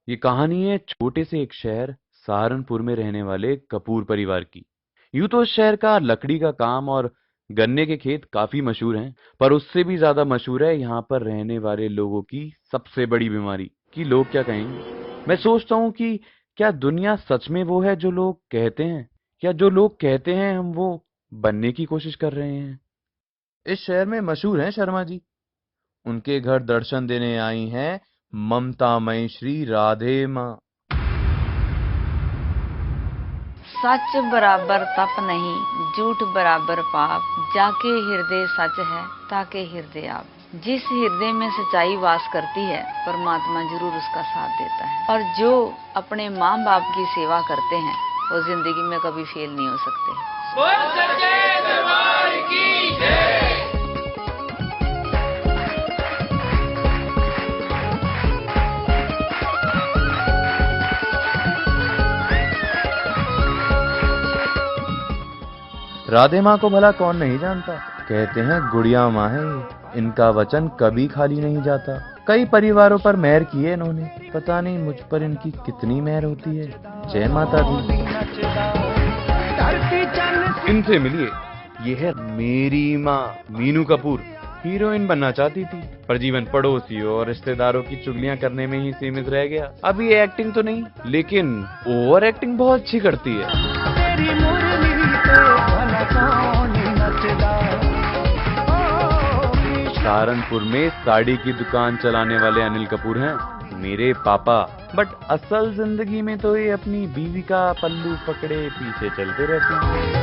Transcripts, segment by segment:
ये कहानी है छोटे से एक शहर सहारनपुर में रहने वाले कपूर परिवार की। यूं तो इस शहर का लकड़ी का काम और गन्ने के खेत काफी मशहूर हैं, पर उससे भी ज्यादा मशहूर है यहाँ पर रहने वाले लोगों की सबसे बड़ी बीमारी कि लोग क्या कहेंगे। मैं सोचता हूँ कि क्या दुनिया सच में वो है जो लोग कहते हैं, या जो लोग कहते हैं हम वो बनने की कोशिश कर रहे हैं। इस शहर में मशहूर हैं शर्मा जी। उनके घर दर्शन देने आई हैं ममतामयी श्री राधे माँ। सच बराबर तप नहीं, झूठ बराबर पाप, जाके हृदय सच है ताके हृदय आप। जिस हृदय में सच्चाई वास करती है परमात्मा जरूर उसका साथ देता है, और जो अपने माँ बाप की सेवा करते हैं वो जिंदगी में कभी फेल नहीं हो सकते। बोल सच्चे दरबार की जय। राधे माँ को भला कौन नहीं जानता, कहते हैं गुड़िया माँ है ये, इनका वचन कभी खाली नहीं जाता। कई परिवारों पर मेहर की है इन्होंने, पता नहीं मुझ पर इनकी कितनी मेहर होती है। जय माता दी। इनसे मिलिए, ये है मेरी माँ मीनू कपूर। हीरोइन बनना चाहती थी, पर जीवन पड़ोसियों और रिश्तेदारों की चुगलियां करने में ही सीमित रह गया। अब ये एक्टिंग तो नहीं, लेकिन ओवर एक्टिंग बहुत अच्छी करती है। सहारनपुर में साड़ी की दुकान चलाने वाले अनिल कपूर हैं मेरे पापा, बट असल जिंदगी में तो ये अपनी बीवी का पल्लू पकड़े पीछे चलते रहते हैं।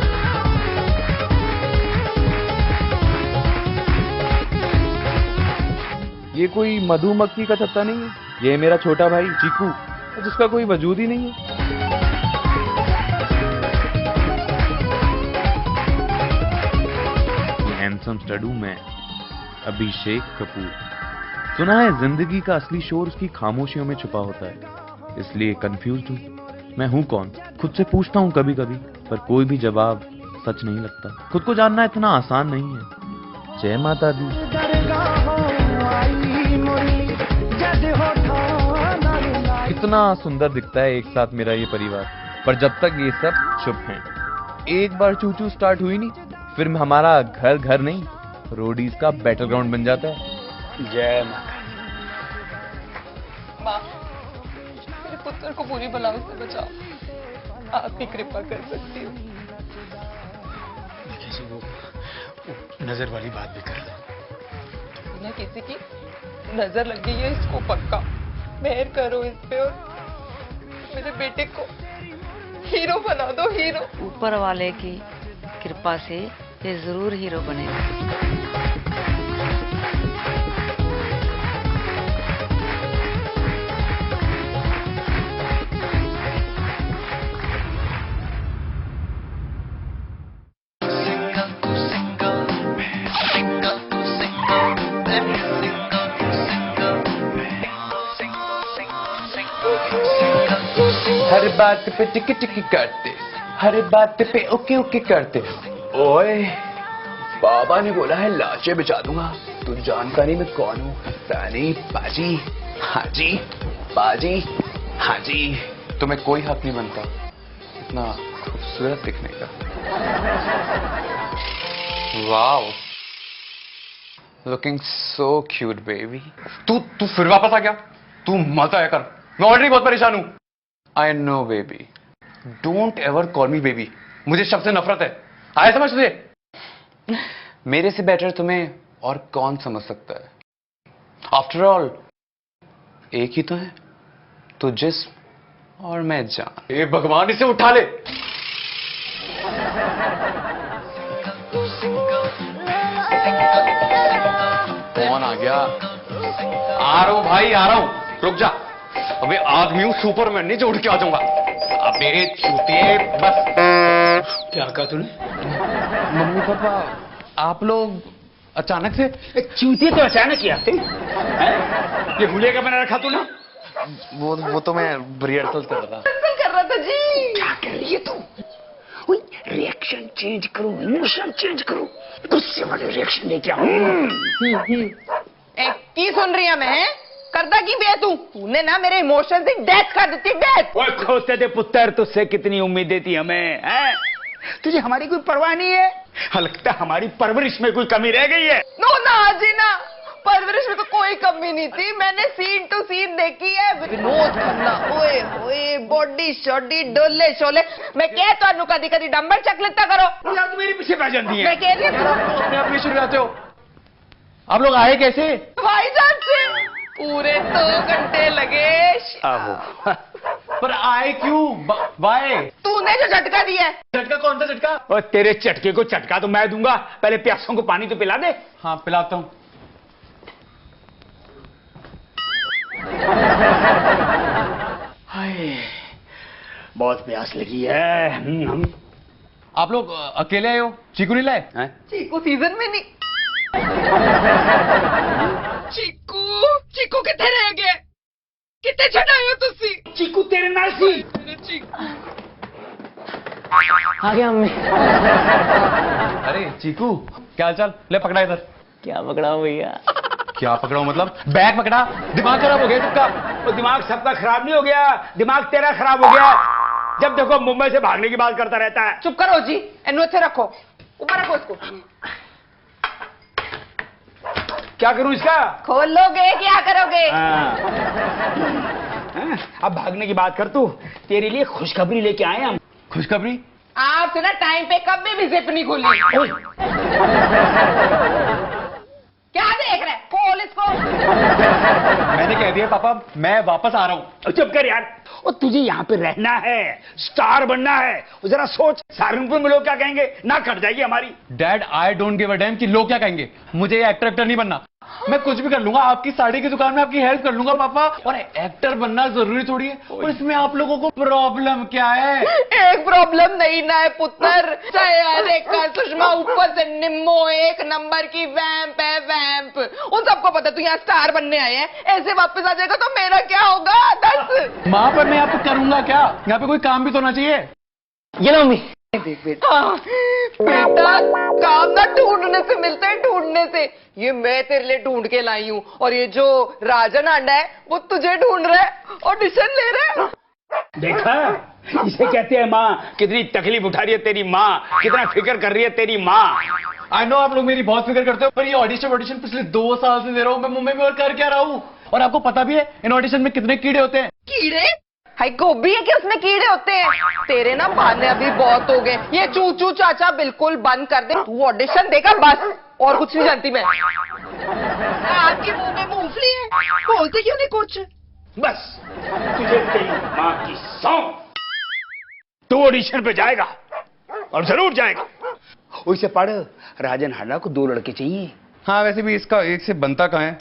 ये कोई मधुमक्खी का छत्ता नहीं है, ये है मेरा छोटा भाई चीकू, जिसका कोई वजूद ही नहीं है। हैंडसम स्टडू में अभिषेक कपूर। सुना है जिंदगी का असली शोर उसकी खामोशियों में छुपा होता है, इसलिए कंफ्यूज्ड हूँ। मैं हूँ कौन, खुद से पूछता हूँ कभी कभी, पर कोई भी जवाब सच नहीं लगता। खुद को जानना इतना आसान नहीं है। जय माता दी। कितना सुंदर दिखता है एक साथ मेरा ये परिवार, पर जब तक ये सब चुप हैं। एक बार चूचू स्टार्ट हुई नहीं, फिर हमारा घर घर नहीं रोडीज का बैटल ग्राउंड बन जाता है। जय माँ, मेरे पुत्र को बुरी बलाओं से बचाओ, आप ही कृपा कर सकती हो। किसी वो नजर वाली बात भी कर दो। न किसी की नजर लग गई है इसको, पक्का मेहर करो इस पे और मेरे बेटे को हीरो बना दो, हीरो। ऊपर वाले की कृपा से ये जरूर हीरो बनेगा। हर बात पे टिकी टिकी करते, हर बात पे ओके ओके करते। ओए, बाबा ने बोला है लाशें बिछा दूंगा। तू जानता नहीं मैं कौन हूँ? रानी बाजी, हाजी बाजी, हाजी। तुम्हें कोई हक नहीं बनता इतना खूबसूरत दिखने का। Wow, looking so cute baby. तू फिर वापस आ गया? तू मत आया कर, मैं ऑलरेडी बहुत परेशान हूं। I know baby. Don't ever call me baby, मुझे शब्द से नफरत है, आया समझ तुझे? मेरे से बेटर तुम्हें और कौन समझ सकता है? आफ्टर ऑल एक ही तो है, तो जिस्म और मैं जान। ए भगवान, इसे उठा ले। कौन आ गया? आ रहा हूं भाई, आ रहा हूं, रुक जा। अबे आदमी हूं, सुपरमैन नहीं जो उठ के आ जाऊंगा। अबे चूतिए, बस। क्या कहा तूने? मम्मी पापा आप लोग अचानक से? चूतिए तो अचानक ही आते हैं। ये भूलिया का बना रखा तूने? वो तो मैं रिहर्सल कर रहा था। कर रहा था जी। क्या कर रही है तू? रिएक्शन चेंज करो, इमोशन चेंज करो, गुस्से वाले रिएक्शन लेके आओ। की सुन रही है मैं? करता की बे तूने ना मेरे इमोशन से डेथ कर दी, डेथ। ओए खोते थे पुत्र, तुझसे कितनी उम्मीदें थी हमें, हैं? तुझे हमारी कोई परवाह नहीं है? लगता है हमारी परवरिश में कोई कमी रह गई है। नो ना जी ना, परवरिश में तो कोई कमी नहीं थी। मैंने सीन टू सीन देखी है। विनोद खन्ना ओए होए, बॉडी शॉडी डोले शोले। मैं कह तो कदी कदी डंबल चक लेता करो। यार तू मेरे पीछे पड़ जाती है। मैं कह रही हूं अपने आप शुरू आते हो। आप लोग आए कैसे? भाईजान से पूरे 2 घंटे लगे। आहो। पर आए क्यों? बाय। तूने जो झटका दिया है। झटका कौन सा झटका? और तेरे चटके को चटका तो मैं दूंगा, पहले प्यासों को पानी तो पिला दे। हाँ पिलाता हूँ। हाय, बहुत प्यास लगी है। आप लोग अकेले आए हो? चीकू नहीं लाए? हैं? चीकू सीजन में नहीं। चीकू चीकू कितने रह गए? कितने छटाए हो तुसी? चीकू तेरे नाल सी। चीकू आ गया मम्मी। अरे चीकू क्या हालचाल? ले पकड़ा इधर। क्या पकड़ा भैया? क्या पकड़ाऊं मतलब? बैग पकड़ा। दिमाग खराब हो गया सबका। वो दिमाग सबका खराब नहीं हो गया, दिमाग तेरा खराब हो गया। जब देखो मुंबई से भागने की बात करता रहता है। चुप करो जी, इन्हें अच्छे रखो, ऊपर रखो इसको। क्या करूं इसका? खोलोगे क्या करोगे? हाँ। अब भागने की बात कर तू, तेरे लिए खुशखबरी लेके आए हम। खुशखबरी? आपसे ना टाइम पे कभी भी जिप नहीं खुली। क्या देख रहे? खोल इसको। मैंने कह दिया पापा मैं वापस आ रहा हूँ। चुप कर यार। और तुझे यहाँ पे रहना है, स्टार बनना है। जरा सोच, सहारनपुर में लोग क्या कहेंगे, ना कट जाएगी हमारी। Dad I don't give a dam कि लोग क्या कहेंगे। मुझे एक्टर नहीं बनना। मैं कुछ भी कर लूंगा, आपकी साड़ी की दुकान में आपकी हेल्प कर लूंगा पापा। और एक्टर बनना जरूरी थोड़ी है। और इसमें आप लोगों को प्रॉब्लम क्या है? एक प्रॉब्लम नहीं ना है पुत्र। रेखा सुषमा ऊपर से निम्मो, 1 नंबर की वैम्प है वैम्प। उन सबको पता तू यहाँ स्टार बनने आए हैं। ऐसे वापस आ जाएगा तो मेरा क्या होगा? 10 माँ पर मैं यहाँ पे करूंगा क्या? यहाँ पे कोई काम भी तो होना चाहिए। ये लो मम्मी। देख बेटा, बेटा काम ना ढूंढने से मिलते हैं, ढूंढने से। ये मैं तेरे लिए ढूंढ के लाई हूँ, और ये जो राजन आंडा है वो तुझे ढूंढ रहा है, ऑडिशन ले रहा है। देखा, इसे कहते हैं माँ। कितनी तकलीफ उठा रही है तेरी माँ, कितना फिक्र कर रही है तेरी माँ। आई नो आप लोग मेरी बहुत फिक्र करते हो, पर ये ऑडिशन पिछले 2 साल से दे रहा हूँ मैं मुंबई में, और कर क्या रहा हूँ। और आपको पता भी है इन ऑडिशन में कितने कीड़े होते हैं? कीड़े? हाय गोभी है कि उसमें कीड़े होते हैं? तेरे ना बहाने अभी बहुत हो गए। ये चूचू चाचा बिल्कुल बंद कर दे। तू ऑडिशन देगा बस, और कुछ नहीं जानती मैं। आपके मुंह में मूंगफली है, बोलते क्यों नहीं कुछ? बस तुझे तेरी माँ की सौं। तू ऑडिशन पे जाएगा, और जरूर जाएगा। उसे पढ़, राजन हांडा को 2 लड़के चाहिए। हाँ वैसे भी इसका एक से बनता कहाँ है?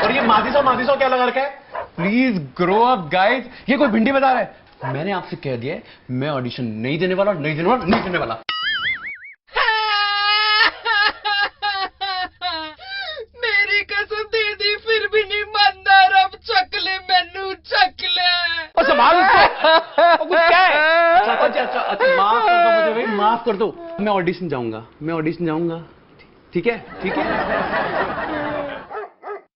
और ये मादिसो क्या लगा रखा है? Please grow up guys. ये कोई भिंडी बता रहा है? मैंने आपसे कह दिया है, मैं ऑडिशन नहीं देने वाला। मेरी कसम दे दी फिर भी नहीं मानता। रब चकले मैनू चकले। और संभाल उसको। और कुछ क्या है? अच्छा माफ कर दो मुझे भाई, माफ कर दो। मैं ऑडिशन जाऊंगा। ठीक है।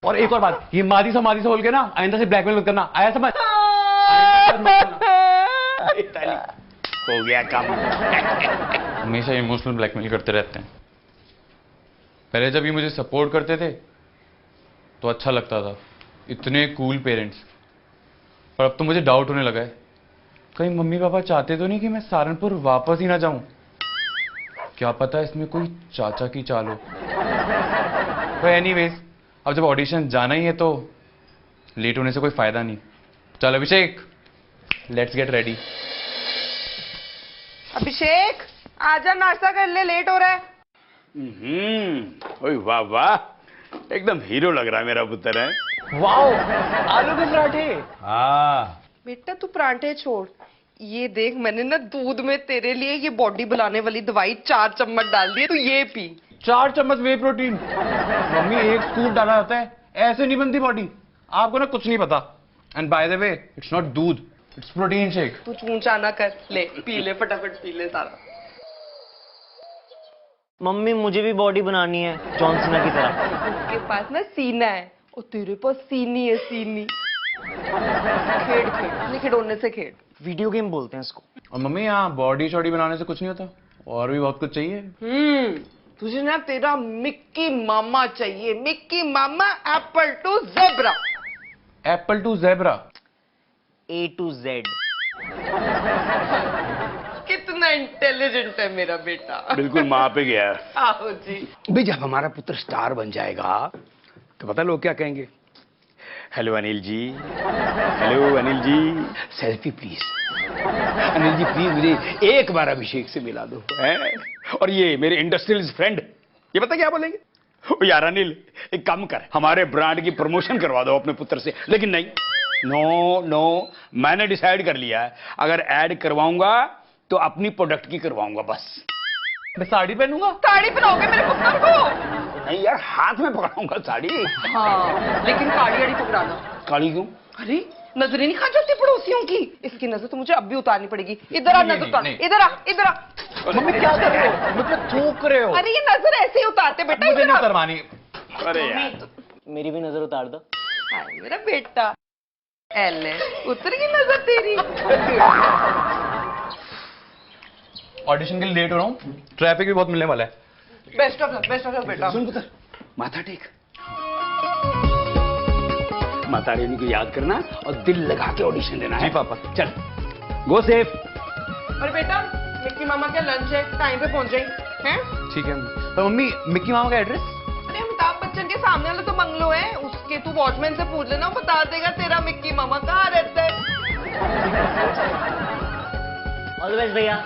और एक और बात, ये मादिसो बोल के ना आइंदा से ब्लैकमेल मत करना, आया समझ? हो गया काम। हमेशा इमोशनल ब्लैकमेल करते रहते हैं। पहले जब ये मुझे सपोर्ट करते थे तो अच्छा लगता था, इतने कूल पेरेंट्स। पर अब तो मुझे डाउट होने लगा है, कहीं मम्मी पापा चाहते तो नहीं कि मैं सहारनपुर वापस ही ना जाऊं। क्या पता इसमें कोई चाचा की चाल हो। तो एनीवेज, अब जब ऑडिशन जाना ही है तो लेट होने से कोई फायदा नहीं। चल अभिषेक, लेट्स गेट रेडी। अभिषेक आजा, नाश्ता कर ले, लेट हो रहा है। ओए वाह वाह, एकदम हीरो लग रहा है मेरा पुत्र है। वाओ, आलू के पराठे। हाँ बेटा तू परांठे छोड़, ये देख, मैंने ना दूध में तेरे लिए ये बॉडी बनाने वाली दवाई 4 चम्मच डाल दी है, तू ये पी। 4 चम्मच वे प्रोटीन? मम्मी, 1 स्कूप डाला जाता है, ऐसे नहीं बनती बॉडी। आपको ना कुछ नहीं पता। And bye the way, it's not दूध, इट्स प्रोटीन शेक। तू चूंचा ना कर, ले पी ले, फटाफट पी ले सारा। मम्मी मुझे भी बॉडी बनानी है जॉन सीना की तरह। उसके पास ना सीना है और तेरे पास सीनी है, सीनी। खेड़ खेड़, अपने खिलौने से खेड़। वीडियो गेम बोलते हैं इसको। और मम्मी, यहाँ बॉडी शॉडी बनाने से कुछ नहीं होता, और भी बहुत कुछ चाहिए। तुझे ना तेरा मिक्की मामा चाहिए, मिक्की मामा apple to zebra. Apple to zebra? A to Z। कितना इंटेलिजेंट है मेरा बेटा। बिल्कुल माँ पे गया है। आओ जी। भाई जब हमारा पुत्र स्टार बन जाएगा तो पता लोग क्या कहेंगे? Hello Anil ji, hello Anil ji, selfie please. Anil ji please मुझे एक बार अभिषेक से मिला दो, हैं? और ये मेरे इंडस्ट्रियलिस्ट फ्रेंड, ये पता क्या बोलेंगे? ओ यार अनिल, एक काम कर, हमारे ब्रांड की प्रमोशन करवा दो अपने पुत्र से। लेकिन नहीं, नो, मैंने डिसाइड कर लिया है, अगर ऐड करवाऊंगा तो अपनी प्रोडक्ट की करवाऊंगा बस। मैं साड़ी पहनूंगा? साड़ी पहनाओगे मेरे पुत्र को? नहीं यार, हाथ में पकड़ाऊंगा साड़ी। हाँ, लेकिन काली अड़ी पकड़ाना। काली क्यों? अरे नजरें नहीं खा जाती पड़ोसियों की, इसकी नजर तो मुझे अब भी उतारनी पड़ेगी। इधर आ, नजर उतार, इधर आ, इधर आ। मम्मी क्या कर रहे हो? मुझे थूक रहे हो। अरे ये नजर ऐसे ही उतारते बेटा। मुझे नहीं उतरवानी। अरे यार, मेरी भी नजर उतार दो। हाय मेरा बेटा, एले उतर गई नजर तेरी। ऑडिशन के लिए लेट हो रहा हूँ, ट्रैफिक भी बहुत मिलने वाला है। बेस्ट ऑफ लक बेटा। सुन पुत्र, माथा टेक, माता रानी को याद करना और दिल लगा के ऑडिशन देना है। जी पापा। चल, गो सेफ। अरे बेटा, मिक्की मामा का लंच है, टाइम पे पहुंच जाएंगे हैं? ठीक है। तो मम्मी, मिक्की मामा का एड्रेस? अरे अमिताभ बच्चन के सामने वाला तो बंगलो है, उसके तू वॉचमैन से पूछ लेना, वो बता देगा तेरा मिक्की मामा कहाँ रहता है। ऑल द बेस्ट भैया।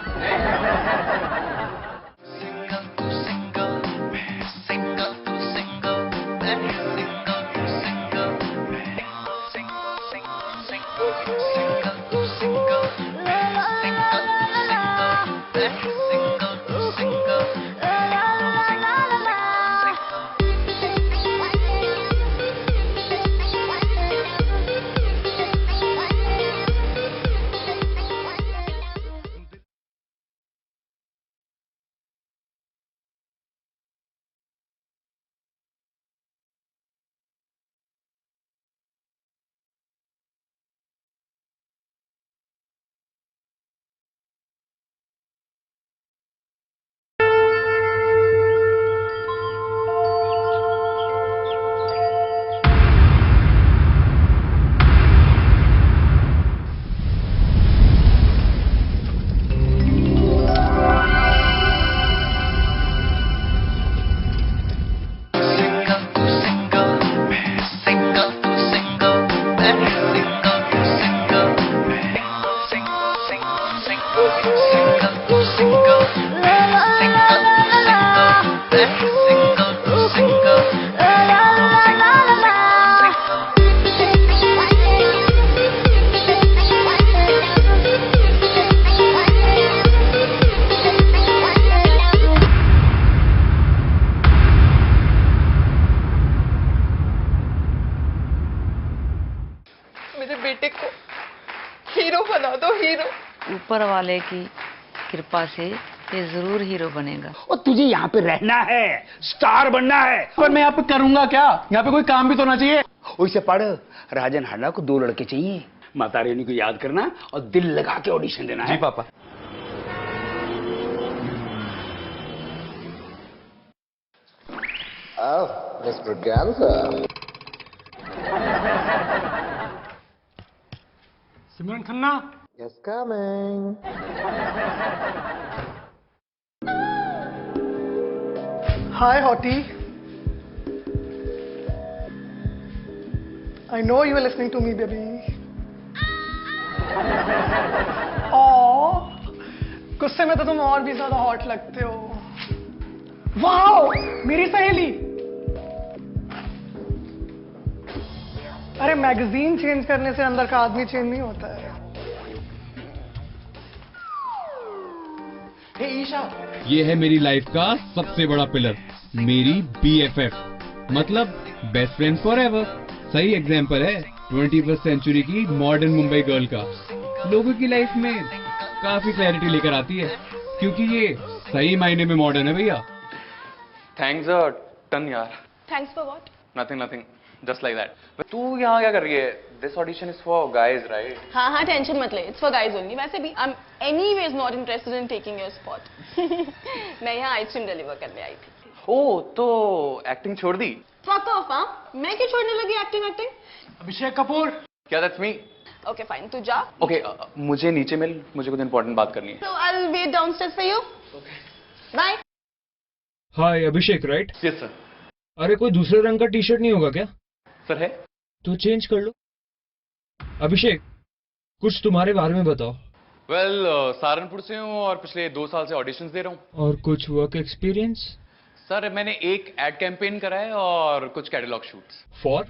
मेरे बेटे को हीरो बना दो, हीरो। ऊपर वाले की कृपा से ये जरूर हीरो बनेगा। और तुझे यहाँ पे रहना है, स्टार बनना है। पर मैं यहाँ पे करूंगा क्या? यहाँ पे कोई काम भी तो होना चाहिए। वैसे पढ़, राजन हांडा को 2 लड़के चाहिए, माता रानी को याद करना और दिल लगा के ऑडिशन देना है। जी पापा। Oh, Miss Braganza. Simran Khanna. Yes, coming. Hi, Hottie. I know you were listening to me, baby. Oh, गुस्से में तो तुम और भी ज्यादा हॉट लगते हो। वाओ, मेरी सहेली। अरे मैगजीन चेंज करने से अंदर का आदमी चेंज नहीं होता है। ये है मेरी लाइफ का सबसे बड़ा पिलर, मेरी BFF, मतलब बेस्ट फ्रेंड फॉर एवर। सही एग्जाम्पल है 21st सेंचुरी की मॉडर्न मुंबई गर्ल का। लोगों की लाइफ में काफी क्लैरिटी लेकर आती है, क्योंकि ये सही मायने में मॉडर्न है भैया। थैंक्स टन यार। Thanks for what? Nothing nothing, just like that. तू यहाँ क्या कर रही है? This audition is for guys right? हाँ हाँ, टेंशन मत ले, इट्स फॉर गाइज ओनली। वैसे भी I am anyways not interested in taking your spot. मैं यहाँ आइसक्रीम डिलीवर करने आई थी। ओ, तो एक्टिंग छोड़ दी? Fuck off. हाँ, मैं क्यों छोड़ने लगी एक्टिंग? अभिषेक कपूर। क्या दैट्स मी? ओके फाइन, तू जा। ओके, मुझे नीचे मिल, मुझे कुछ इंपॉर्टेंट बात करनी है। So I'll wait downstairs for you. Bye. Hi Abhishek, right? Yes sir. अरे कोई दूसरे रंग का टी शर्ट नहीं होगा क्या? सर है। तो चेंज कर लो। अभिषेक, कुछ तुम्हारे बारे में बताओ। वेल, सहारनपुर से हूँ और पिछले 2 साल से ऑडिशंस दे रहा हूँ। और कुछ वर्क एक्सपीरियंस? सर मैंने एक एड कैंपेन करा है और कुछ catalogue shoots. For?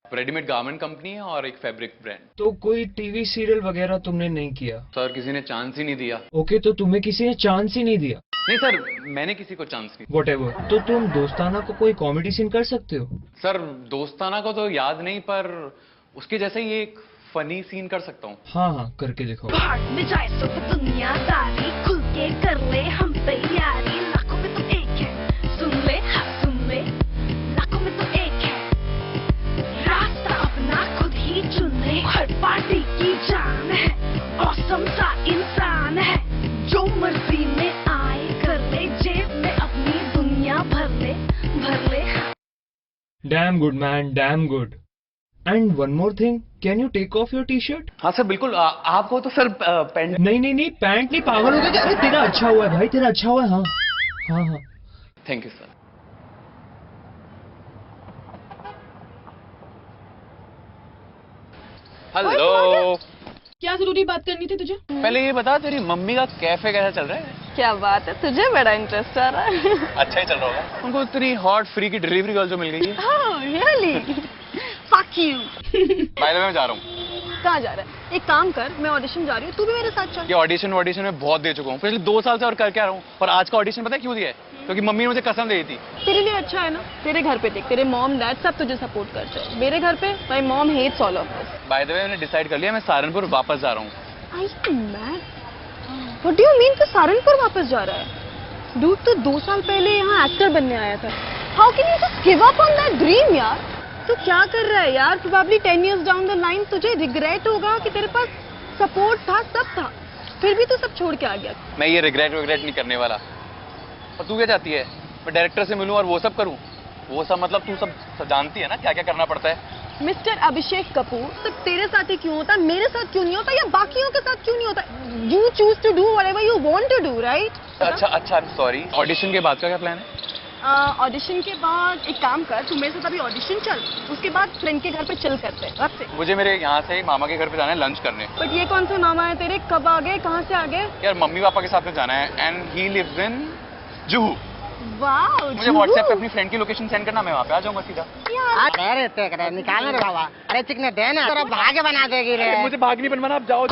Readymade garment company है और एक फैब्रिक ब्रांड। तो कोई टीवी सीरियल वगैरह तुमने नहीं किया? सर किसी ने चांस ही नहीं दिया। ओके, तो तुम्हें किसी ने चांस ही नहीं दिया? नहीं सर, मैंने किसी को चांस नहीं। Whatever. तो तुम दोस्ताना को कोई कॉमेडी सीन कर सकते हो? सर दोस्ताना को तो याद नहीं, पर उसके जैसे ही एक फनी सीन कर सकता हूँ। हाँ हाँ, करके दिखाओ। भाग में जाए तो दुनियादारी, खुल के कर ले हम तैयारी। लाखों में तो एक है, सुन ले हाँ सुन ले, लाखों में तो एक है, रास्ता अपना खुद ही चुन ले। हर पार्टी की जान है, औसम सा इंसान है, जो मर्जी में आए कर ले, जेब में अपनी दुनिया भर ले भर ले। Damn good man, damn good. And one more thing, can you take off your t-shirt? हाँ सर बिल्कुल। आपको तो सर पैंट। नहीं नहीं नहीं, पैंट नहीं, पागल हो गया क्या? अरे तेरा अच्छा हुआ है भाई, तेरा अच्छा हुआ है। हाँ हाँ हाँ। Thank you sir. हेलो। क्या जरूरी बात करनी थी तुझे? पहले ये बता, तेरी मम्मी का कैफे कैसा चल रहा है? क्या बात है, तुझे बड़ा इंटरेस्ट आ रहा है। अच्छा ही चल रहा होगा। उनको इतनी हॉट फ्री की डिलीवरी गर्ल जो मिल गई है। Oh, really? Fuck you. Bye the वे मैं जा रहा हूँ। कहाँ जा रहा है? एक काम कर, मैं ऑडिशन जा रही हूँ, तू भी मेरे साथ चल। ये ऑडिशन में बहुत दे चुका हूँ, पिछले 2 साल से और कर क्या रहा हूँ। पर आज का ऑडिशन पता है क्यों दिया है? क्योंकि मम्मी ने मुझे कसम दे दी थी। तेरे लिए अच्छा है ना, तेरे घर पे देख, तेरे मॉम डैड सब तुझे सपोर्ट करते हैं। मेरे घर पे my mom hates all of us. By the way मैंने डिसाइड कर लिया, मैं सहारनपुर वापस जा रहा हूँ। I am mad. What do you mean तू सहारनपुर वापस जा रहा है? डूड, तू 2 साल पहले यहाँ एक्टर बनने आया था। How can you just give up on that dream यार? तू क्या कर रहा है यार? Probably 10 years down the line तुझे रिग्रेट होगा कि तेरे पास सपोर्ट था, सब था, फिर भी तू सब छोड़ के आ गया। मैं ये रिग्रेट नहीं करने वाला। और तू क्या चाहती है? मैं डायरेक्टर से मिलूं और वो सब करूं? वो सब मतलब तू सब जानती है ना क्या क्या करना पड़ता है। मिस्टर अभिषेक कपूर, तो तेरे साथ ही क्यों होता, मेरे साथ क्यों नहीं होता, या बाकियों के साथ क्यों नहीं होता? You choose to do whatever you want to do, right? अच्छा सॉरी। ऑडिशन के बाद का क्या प्लान है? ऑडिशन के बाद एक काम कर, तू मेरे साथ अभी ऑडिशन चल, उसके बाद फ्रेंड के घर पे चिल करते हैं। रख से। मुझे मेरे यहाँ से मामा के घर पे जाना है लंच करने। बट ये कौन से मामा है तेरे? कब आ गए, कहाँ से आ गए? यार मम्मी पापा के साथ में जाना है and he lives in Juhu. Wow, मुझे व्हाट्सएप पे अपनी फ्रेंड की लोकेशन सेंड करना, मैं वहाँ पे आ जाऊंगा सीधा। अरे निकालना रे बाबा, अरे चिकने देना, तेरा भाग्य बना देगी रे। मुझे भाग नहीं बनवाना, आप जाओ।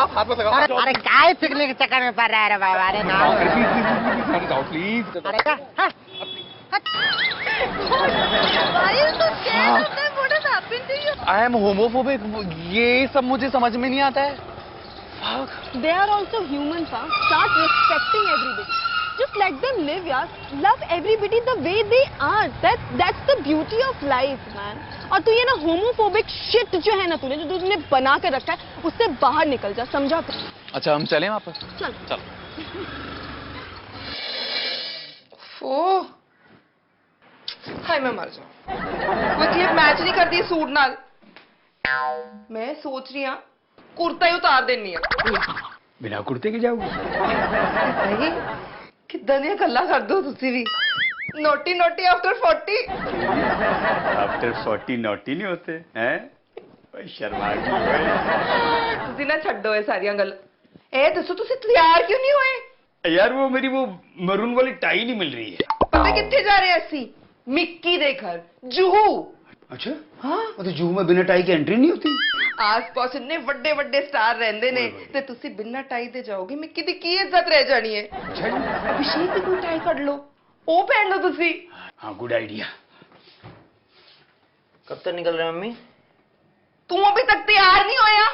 हाथ में लगाओ। अरे काय पिकने के चक्कर में पड़ रहा है रे बाबा? अरे ना, प्लीज। अरे का आई एम होमोफोबिक, ये सब मुझे समझ में नहीं आता है। They are also humans, huh? Start respecting everybody. Just let them live, yaar. Love everybody the way they are. That's the beauty of life, man. और तू ये ना homophobic shit जो है ना तूने बना कर रखा है, उससे बाहर निकल जा, समझा तू? अच्छा हम चलें वापस? चल। ओह, हाय मैं मर जाऊं। वो क्लिप मैच नहीं करती सूट नाल। मैं सोच रही हाँ कुर्ता ही उतार देनी है। बिना कुर्ते के जाओगे? भाई कितना ਦੀਆਂ ਗੱਲਾਂ ਕਰਦੇ ਹੋ ਤੁਸੀਂ ਵੀ? Naughty naughty after 40। After 40 naughty नहीं होते हैं? भाई शर्मा गई। ਤੁਸੀਂ ना ਛੱਡੋ ਇਹ ਸਾਰੀਆਂ ਗੱਲਾਂ। ਇਹ ਦੱਸੋ ਤੁਸੀਂ ਤਿਆਰ ਕਿਉਂ ਨਹੀਂ ਹੋਏ? यार वो मेरी वो मरून वाली टाई नहीं मिल रही है। पता कितने जा रहे हैं ਅਸੀਂ? मिक्की ਦੇ घर जुहू। अच्छा हाँ तो जूहू में बिना टाई के एंट्री नहीं होती? आस-पास इतने ਵੱਡੇ ਵੱਡੇ स्टार रहंदे ने ते तुसी बिना टाई दे जाओगे मिक्की दी की इज्जत रह जानी है। अच्छा जी अभिषेक की कोई टाई कढ लो ओ पहन लो तुसी। हाँ गुड आइडिया। कब तक निकल रहे हैं मम्मी? तू अभी तक तैयार नहीं होया?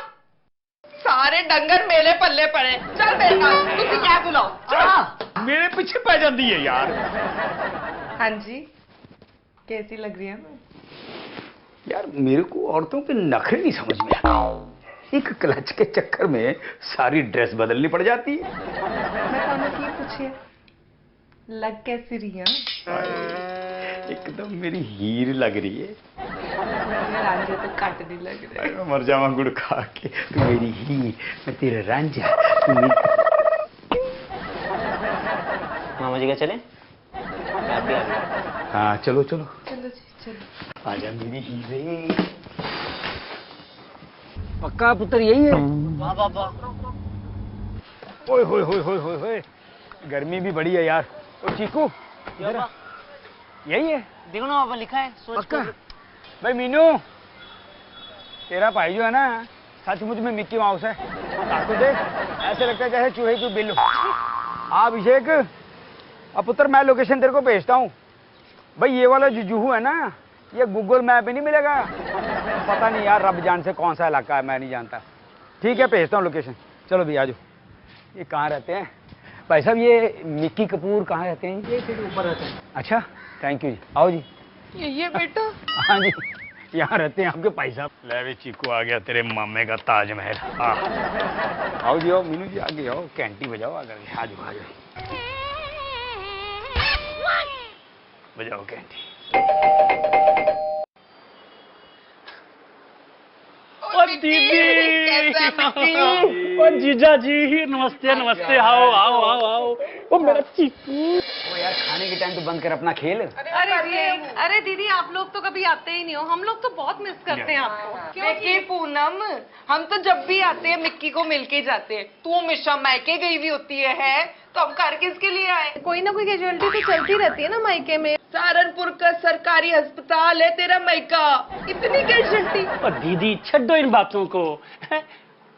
सारे डंगर मेले पल्ले पड़े। चल मेरे नाल तुसी क्या बुलाओ। मेरे पीछे पै जाती है यार। हाँ जी कैसी लग रही है मैं? यार मेरे को औरतों के नखरे नहीं समझ में आते। एक क्लच के चक्कर में सारी ड्रेस बदलनी पड़ जाती है। मैं थानू की पूछिए लग कैसी रही है? एकदम मेरी हीर लग रही है। रांझे तो कट नहीं लग रहे। मैं मर जावा गुड़ खा के। तू मेरी हीर मैं तेरा रांझा। तू मेरी... मामा जी क्या चले? आप भी आ गए। हाँ चलो चलो चलो जी चलो। आजा मेरी हीरे। पक्का पुत्र यही है? वाह वाह वाह। ओए होए होए होए होए होए गर्मी भी बड़ी है यार। ओ चीकू पापा यही है? देखो ना पापा लिखा है सोच पक्का? कर। भाई मीनू तेरा भाई जो है ना सचमुच में मिक्की माउस है। तो देख ऐसे लगता है जैसे चूहे की बिल हो। हाँ अभिषेक अब पुत्र मैं लोकेशन तेरे को भेजता हूँ। भाई ये वाला जो जूहू है ना ये गूगल मैप में नहीं मिलेगा। पता नहीं यार रब जान से कौन सा इलाका है मैं नहीं जानता। ठीक है भेजता हूँ लोकेशन। चलो भी आ जाओ। ये कहाँ रहते हैं भाई साहब? ये मिक्की कपूर कहाँ रहते हैं? ये ऊपर रहते हैं। अच्छा थैंक यू जी। आओ जी। ये बेटा? हाँ जी यहाँ रहते हैं आपके भाई साहब। ले भी चीकू आ गया तेरे मामे का ताजमहल। आओ जी आओ मीनू जी आगे आओ कैंटी बजाओ आकर। आ जाओ आ जाओ बजाओ कैंटी। और दीदी और जीजा जी नमस्ते नमस्ते। आओ आओ आओ आओ। ओ मेरा चीकू। ओ यार खाने के टाइम तो बंद कर अपना खेल। अरे दीदी आप लोग तो कभी आते ही नहीं हो। हम लोग तो बहुत मिस करते हैं आपको। देखिए पूनम हम तो जब भी आते हैं मिक्की को मिलके जाते हैं। तू हमेशा मायके गई हुई होती है तो हम घर किसके लिए आए? कोई ना कोई कैजुअलिटी तो चलती रहती है ना मायके में। सहारनपुर का सरकारी अस्पताल है तेरा मायका। इतनी कैजुअलिटी। और दीदी छड्डो इन बातों को।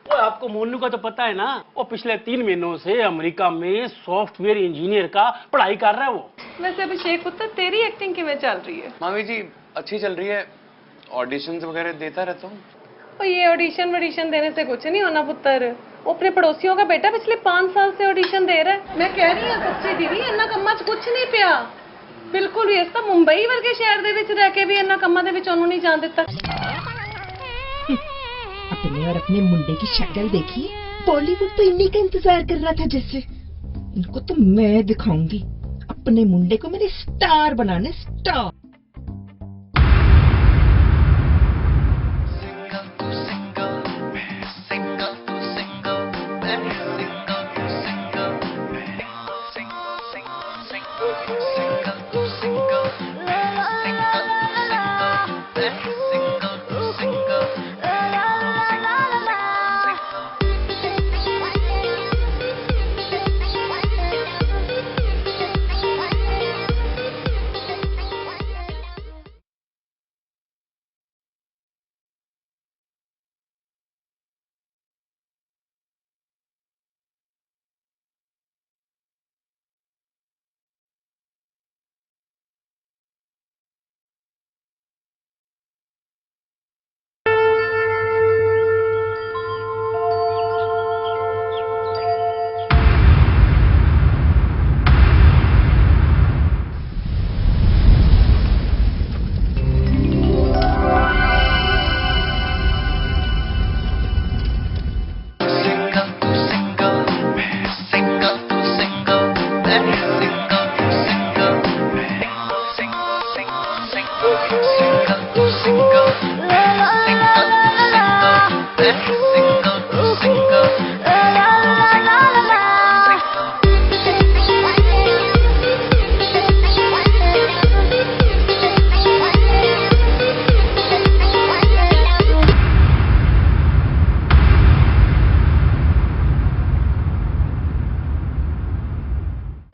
वो आपको मोनू का तो पता है ना वो पिछले 3 महीनों से अमेरिका में सॉफ्टवेयर इंजीनियर का पढ़ाई कर रहा है वो। वैसे अभिषेक पुत्र तेरी एक्टिंग किਵੇਂ चल रही है? मामी जी अच्छी चल रही है। ऑडिशंस वगैरह देता रहता हूँ। और ये ऑडिशन देने से कुछ नहीं होना पुत्र। वो अपने पड़ोसियों का बेटा पिछले 5 साल से ऑडिशन दे रहा है। मैं कह रही हूँ सच्ची दीदी इन्ना कम्मा च कुछ नहीं पिया बिल्कुल भी। इस तो मुंबई वर्गे शहर दे विच रह के भी इन्ना कम्मा दे विच ओनू नहीं जान दिता। अपने और अपने मुंडे की शक्ल देखी। बॉलीवुड तो इन्हीं का इंतजार कर रहा था जैसे। इनको तो मैं दिखाऊंगी अपने मुंडे को मेरे स्टार बनाने स्टार।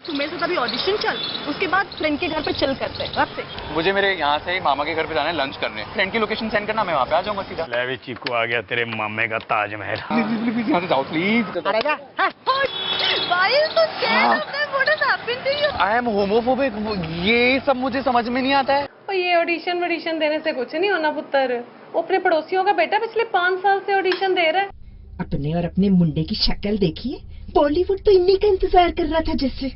तू मेरे साथ अभी ऑडिशन चल, उसके बाद फ्रेंड के घर पे चिल करते हैं। रख से मुझे मेरे यहाँ से मामा के घर पे जाना है लंच करने। फ्रेंड की लोकेशन सेंड करना, मैं वहाँ पे आ जाऊंगा सीधा। ले भी चीकू आ गया तेरे मामे का ताजमहल। प्लीज यहाँ से जाओ प्लीज। अरे जा आई एम होमोफोबिक, ये सब मुझे समझ में नहीं आता है। और ये ऑडिशन देने से कुछ नहीं होना पुत्र। वो अपने पड़ोसियों का बेटा पिछले 5 साल से ऑडिशन दे रहा है। अपने और अपने मुंडे की शक्ल देखिए, बॉलीवुड तो इन्हीं का इंतजार कर रहा था जैसे।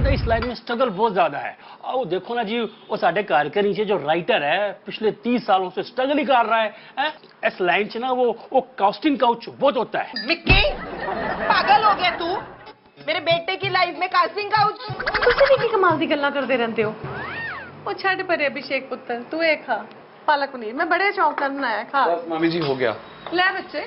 इस लाइन में स्ट्रगल बहुत ज्यादा है। और वो देखो ना जी, वो साढ़े कार के नीचे जो राइटर है पिछले 30 सालों से स्ट्रगल ही कर रहा है। इस लाइन से ना वो कास्टिंग काउच बहुत होता है। मिक्की पागल हो गया तू? मेरे बेटे की लाइफ में कास्टिंग काउच? तुसी की कमाल दी गल्ला करते रहते हो। वो छड़ पर अभिषेक पुत्र, तू एक खा पालक पनीर, मैं बड़े शौक का बनाया, खा। मम्मी जी हो गया। ले बच्चे।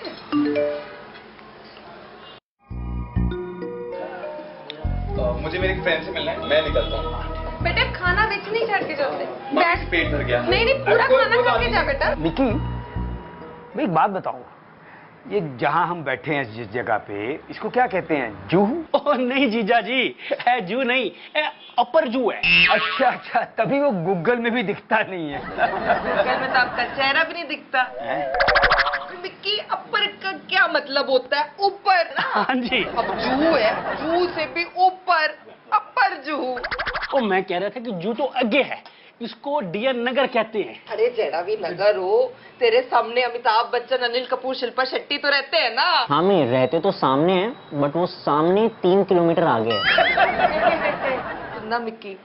मुझे मेरे फ्रेंड से मिलना है, मैं निकलता हूँ। बेटे खाना बीच नहीं छड़ के चलते, बैठ। पेट भर गया। नहीं पूरा खाना खा के जा बेटा। मिकी मैं एक बात बताऊँ, ये जहाँ हम बैठे हैं जिस जगह पे, इसको क्या कहते हैं? जूहू? ओह नहीं जीजा जी, है जू नहीं, अपर जू है। अच्छा अच्छा, तभी वो गूगल में भी दिखता नहीं है। गूगल में तो आपका चेहरा भी नहीं दिखता। मिक्की अपर का क्या मतलब होता है? ऊपर ना। हाँ जी। अब जू है, जू से भी ऊपर, अपर जू। ओ मैं कह रहा था कि जू तो आगे है, इसको डियर नगर कहते हैं। अरे जेड़ा भी नगर हो, तेरे सामने अमिताभ बच्चन, अनिल कपूर, शिल्पा शेट्टी तो रहते हैं ना। हाँ मैं रहते तो सामने हैं, बट वो सामने 3 किलोमीटर आगे है। सुनना मिक्की,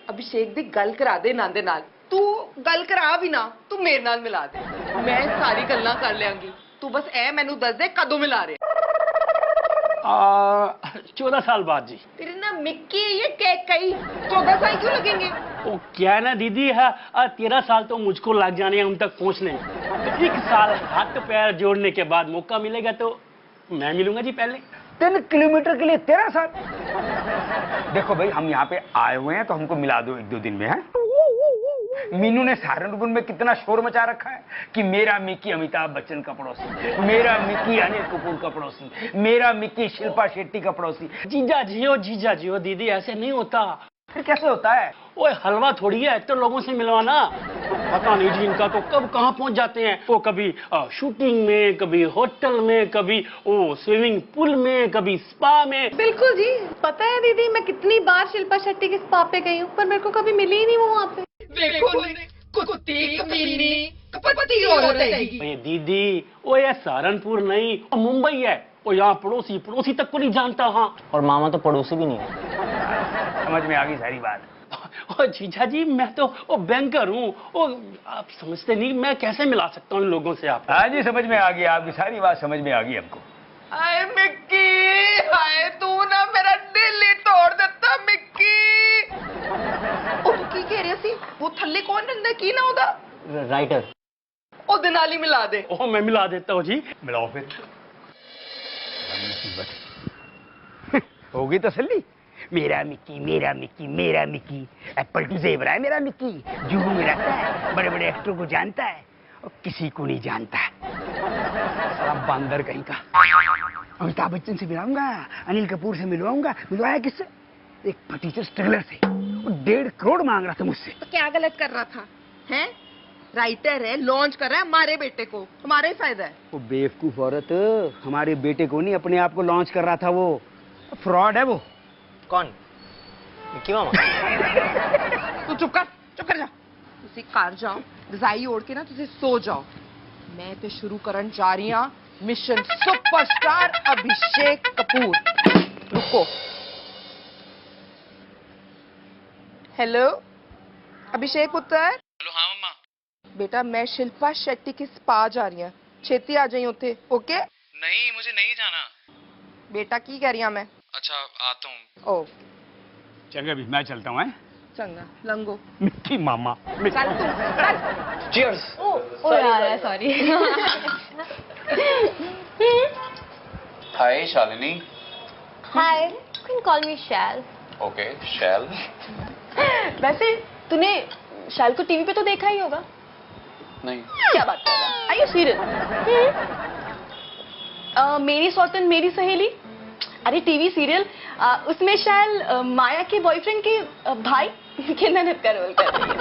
अभिषेक दी गल करा दे नांदे नाल। तू गल करा भी ना, तू मेरे नाल मिला दे, मैं सारी गल्लां कर लियांगी। तू बस ए मैनू दस दे कदों मिला रहे। 14 साल बाद जी। तेरे ना मिक्की ये केक कही 14 साल क्यों लगेंगे? वो क्या है ना दीदी है, 13 साल तो मुझको लग जाने हैं उन तक पहुंचने में। तो 1 साल हाथ पैर जोड़ने के बाद मौका मिलेगा तो मैं मिलूंगा जी पहले। 3 किलोमीटर के लिए 13 साल? देखो भाई, हम यहाँ पे आए हुए हैं तो हमको मिला दो 1-2 दिन में है। मीनू ने सहारनपुर में कितना शोर मचा रखा है कि मेरा मिक्की अमिताभ बच्चन का पड़ोसी, मेरा मिक्की अनिल कपूर का पड़ोसी, मेरा मिक्की शिल्पा शेट्टी का पड़ोसी। जीजा जी हो दीदी, ऐसे नहीं होता। फिर कैसे होता है? ओए हलवा थोड़ी है तो लोगों से मिलवाना। पता नहीं जी इनका तो कब कहाँ पहुंच जाते हैं। वो कभी शूटिंग में, कभी होटल में, कभी वो स्विमिंग पूल में, कभी स्पा में। बिल्कुल जी, पता है दीदी मैं कितनी बार शिल्पा शेट्टी के स्पा पे गई हूँ, पर मेरे को कभी मिली ही नहीं वो वहाँ पे। देखो कुत्ती कमीनी कपटी औरत है। ये दीदी वो ये सहारनपुर नहीं, वो मुंबई है। वो यहाँ पड़ोसी तक को नहीं जानता। हाँ, और मामा तो पड़ोसी भी नहीं है। समझ में आ गई सारी बात। ओ जीजा जी, मैं तो वो बैंकर हूँ। वो आप समझते नहीं, मैं कैसे मिला सकता हूँ इन लोगों से आप? हाँ जी, समझ में आ गई, आपकी सारी बात समझ में आ गई हमको। हाय मिक्की, हाय तू ना मेरा दिल ही तोड़ देता मिक्की। ਉਹ ਕੀ ਕਹਿ ਰਿਹਾ ਸੀ? वो थल्ले कौन रहंदा की ना ਉਹਦਾ? राइटर। ਉਹਦੇ ਨਾਲ ही मिला दे। ओ मैं मिला देता हूँ जी। मिलाओ फिर। होगी तसल्ली? मेरा मिक्की, मेरा मिक्की, मेरा मिक्की। एप्पल टू ज़ेबरा है मेरा मिक्की। जूहू में रहता है, बड़े बड़े एक्टरों को जानता है और किसी को नहीं जानता। साला बंदर कहीं का। अमिताभ बच्चन से मिलाऊंगा, अनिल कपूर से मिलवाऊंगा। मिलवाया किससे? एक फटीचर स्ट्रगलर से। वो 1.5 करोड़ मांग रहा था मुझसे। तो क्या गलत कर रहा था? हैं? राइटर है, लॉन्च कर रहा है हमारे बेटे को, हमारा ही फायदा है। वो बेवकूफ औरत हमारे बेटे को नहीं, अपने आप को लॉन्च कर रहा था। वो फ्रॉड है वो। कौन? मिक्की मामा। तू चुप कर जा। तुसी घर जाओ, रजाई ओढ़ के ना तुसी सो जाओ। मैं तो शुरू करन जा रही हूं मिशन सुपरस्टार अभिषेक कपूर। रुको। हेलो अभिषेक पुत्र। हेलो, हाँ मम्मा। बेटा मैं शिल्पा शेट्टी के स्पा जा रही हूँ, छेती आ जाइए उठे। ओके? नहीं, मुझे नहीं जाना। बेटा की कह रही हूँ मैं? अच्छा, आता हूँ। ओ चंगा भी, मैं चलता हूँ। चंगा लंगो। मिक्की मामा। चल तू चल। चीयर्स। ओ यार sorry. Hi Shalini. Hi, you can call me Shail. Okay, Shail. वैसे तूने शैल को टीवी पे तो देखा ही होगा। नहीं। क्या बात कर रहा है? Are you serious? मेरी सौतन मेरी सहेली, अरे टीवी सीरियल, उसमें शायद माया के बॉयफ्रेंड के भाई के ननद का रोल कर रही है।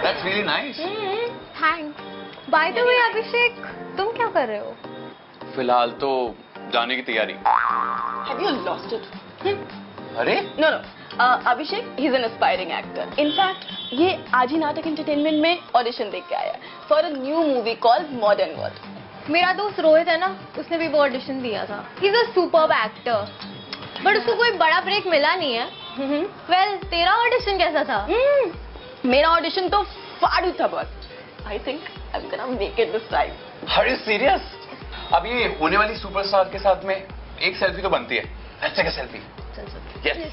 That's really nice. Thanks. By the way Abhishek, तुम क्या कर रहे हो? फिलहाल तो जाने की तैयारी। Have you lost it? अरे No, Abhishek he is an aspiring actor. In fact ये आज ही नाटक एंटरटेनमेंट में ऑडिशन देख के आया for a new movie called modern world. मेरा दोस्त रोहित है ना, उसने भी वो ऑडिशन दिया था। He is a superb actor, but उसको कोई बड़ा ब्रेक मिला नहीं है। वेल, तेरा ऑडिशन कैसा था? मेरा ऑडिशन तो फाड़ू था बस। I think I am gonna make it this time. Are you serious? अब ये होने वाली सुपरस्टार के साथ में एक सेल्फी तो बनती है। Let's take a selfie. Yes.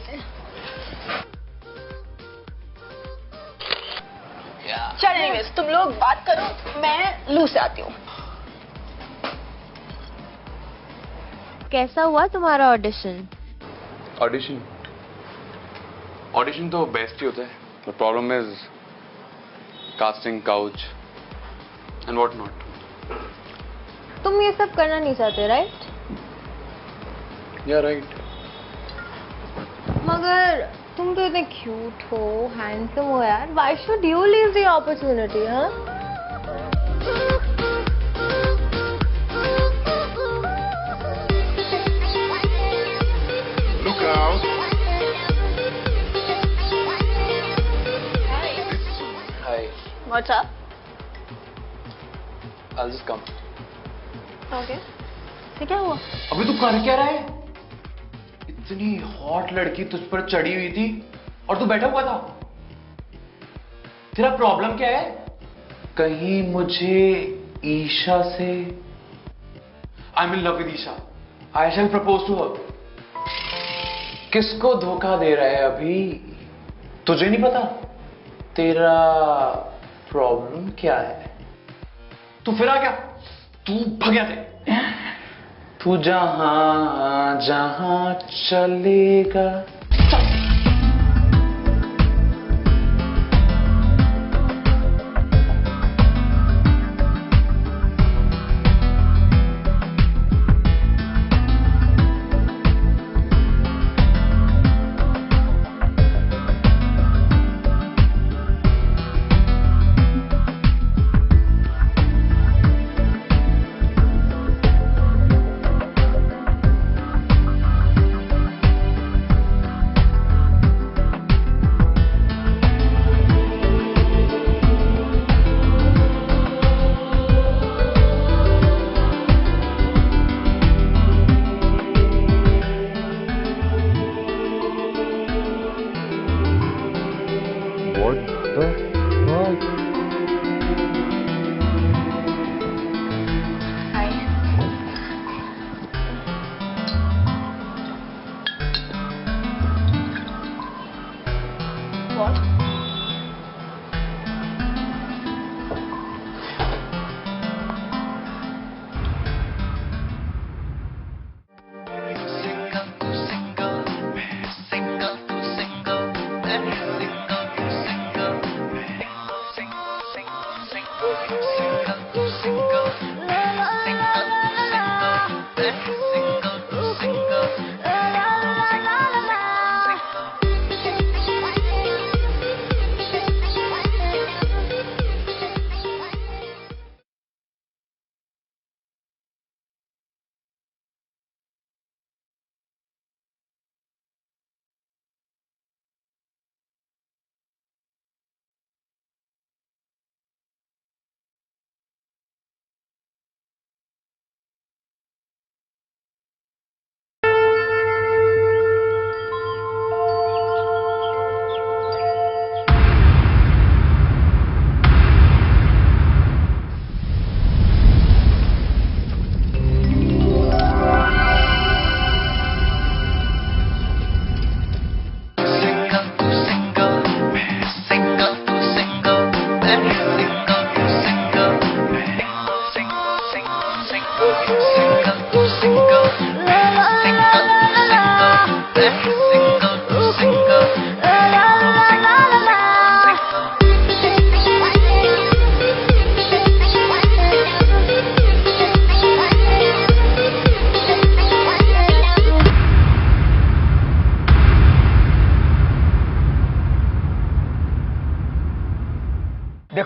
चल एनीवेज, तुम लोग बात करो, मैं लू से आती हूँ। कैसा हुआ तुम्हारा ऑडिशन? ऑडिशन तो बेस्ट ही होता है, the problem is casting couch and what not. तुम ये सब करना नहीं चाहते, राइट? या राइट। मगर तुम तो इतने क्यूट हो, हैंडसम हो यार, why should you leave the opportunity? हाँ, Look out. Hi. What's up? I'll just come. Okay. ये क्या हुआ? अभी तू कर क्या रहा है? इतनी हॉट लड़की तुझ पर चढ़ी हुई थी और तू बैठा हुआ था। तेरा प्रॉब्लम क्या है? कहीं मुझे ईशा से I am in love with Isha. I shall propose to her. किसको धोखा दे रहा है अभी? तुझे नहीं पता तेरा प्रॉब्लम क्या है? तू फिर आ गया, तू भगया थे। तू जहां जहां चलेगा।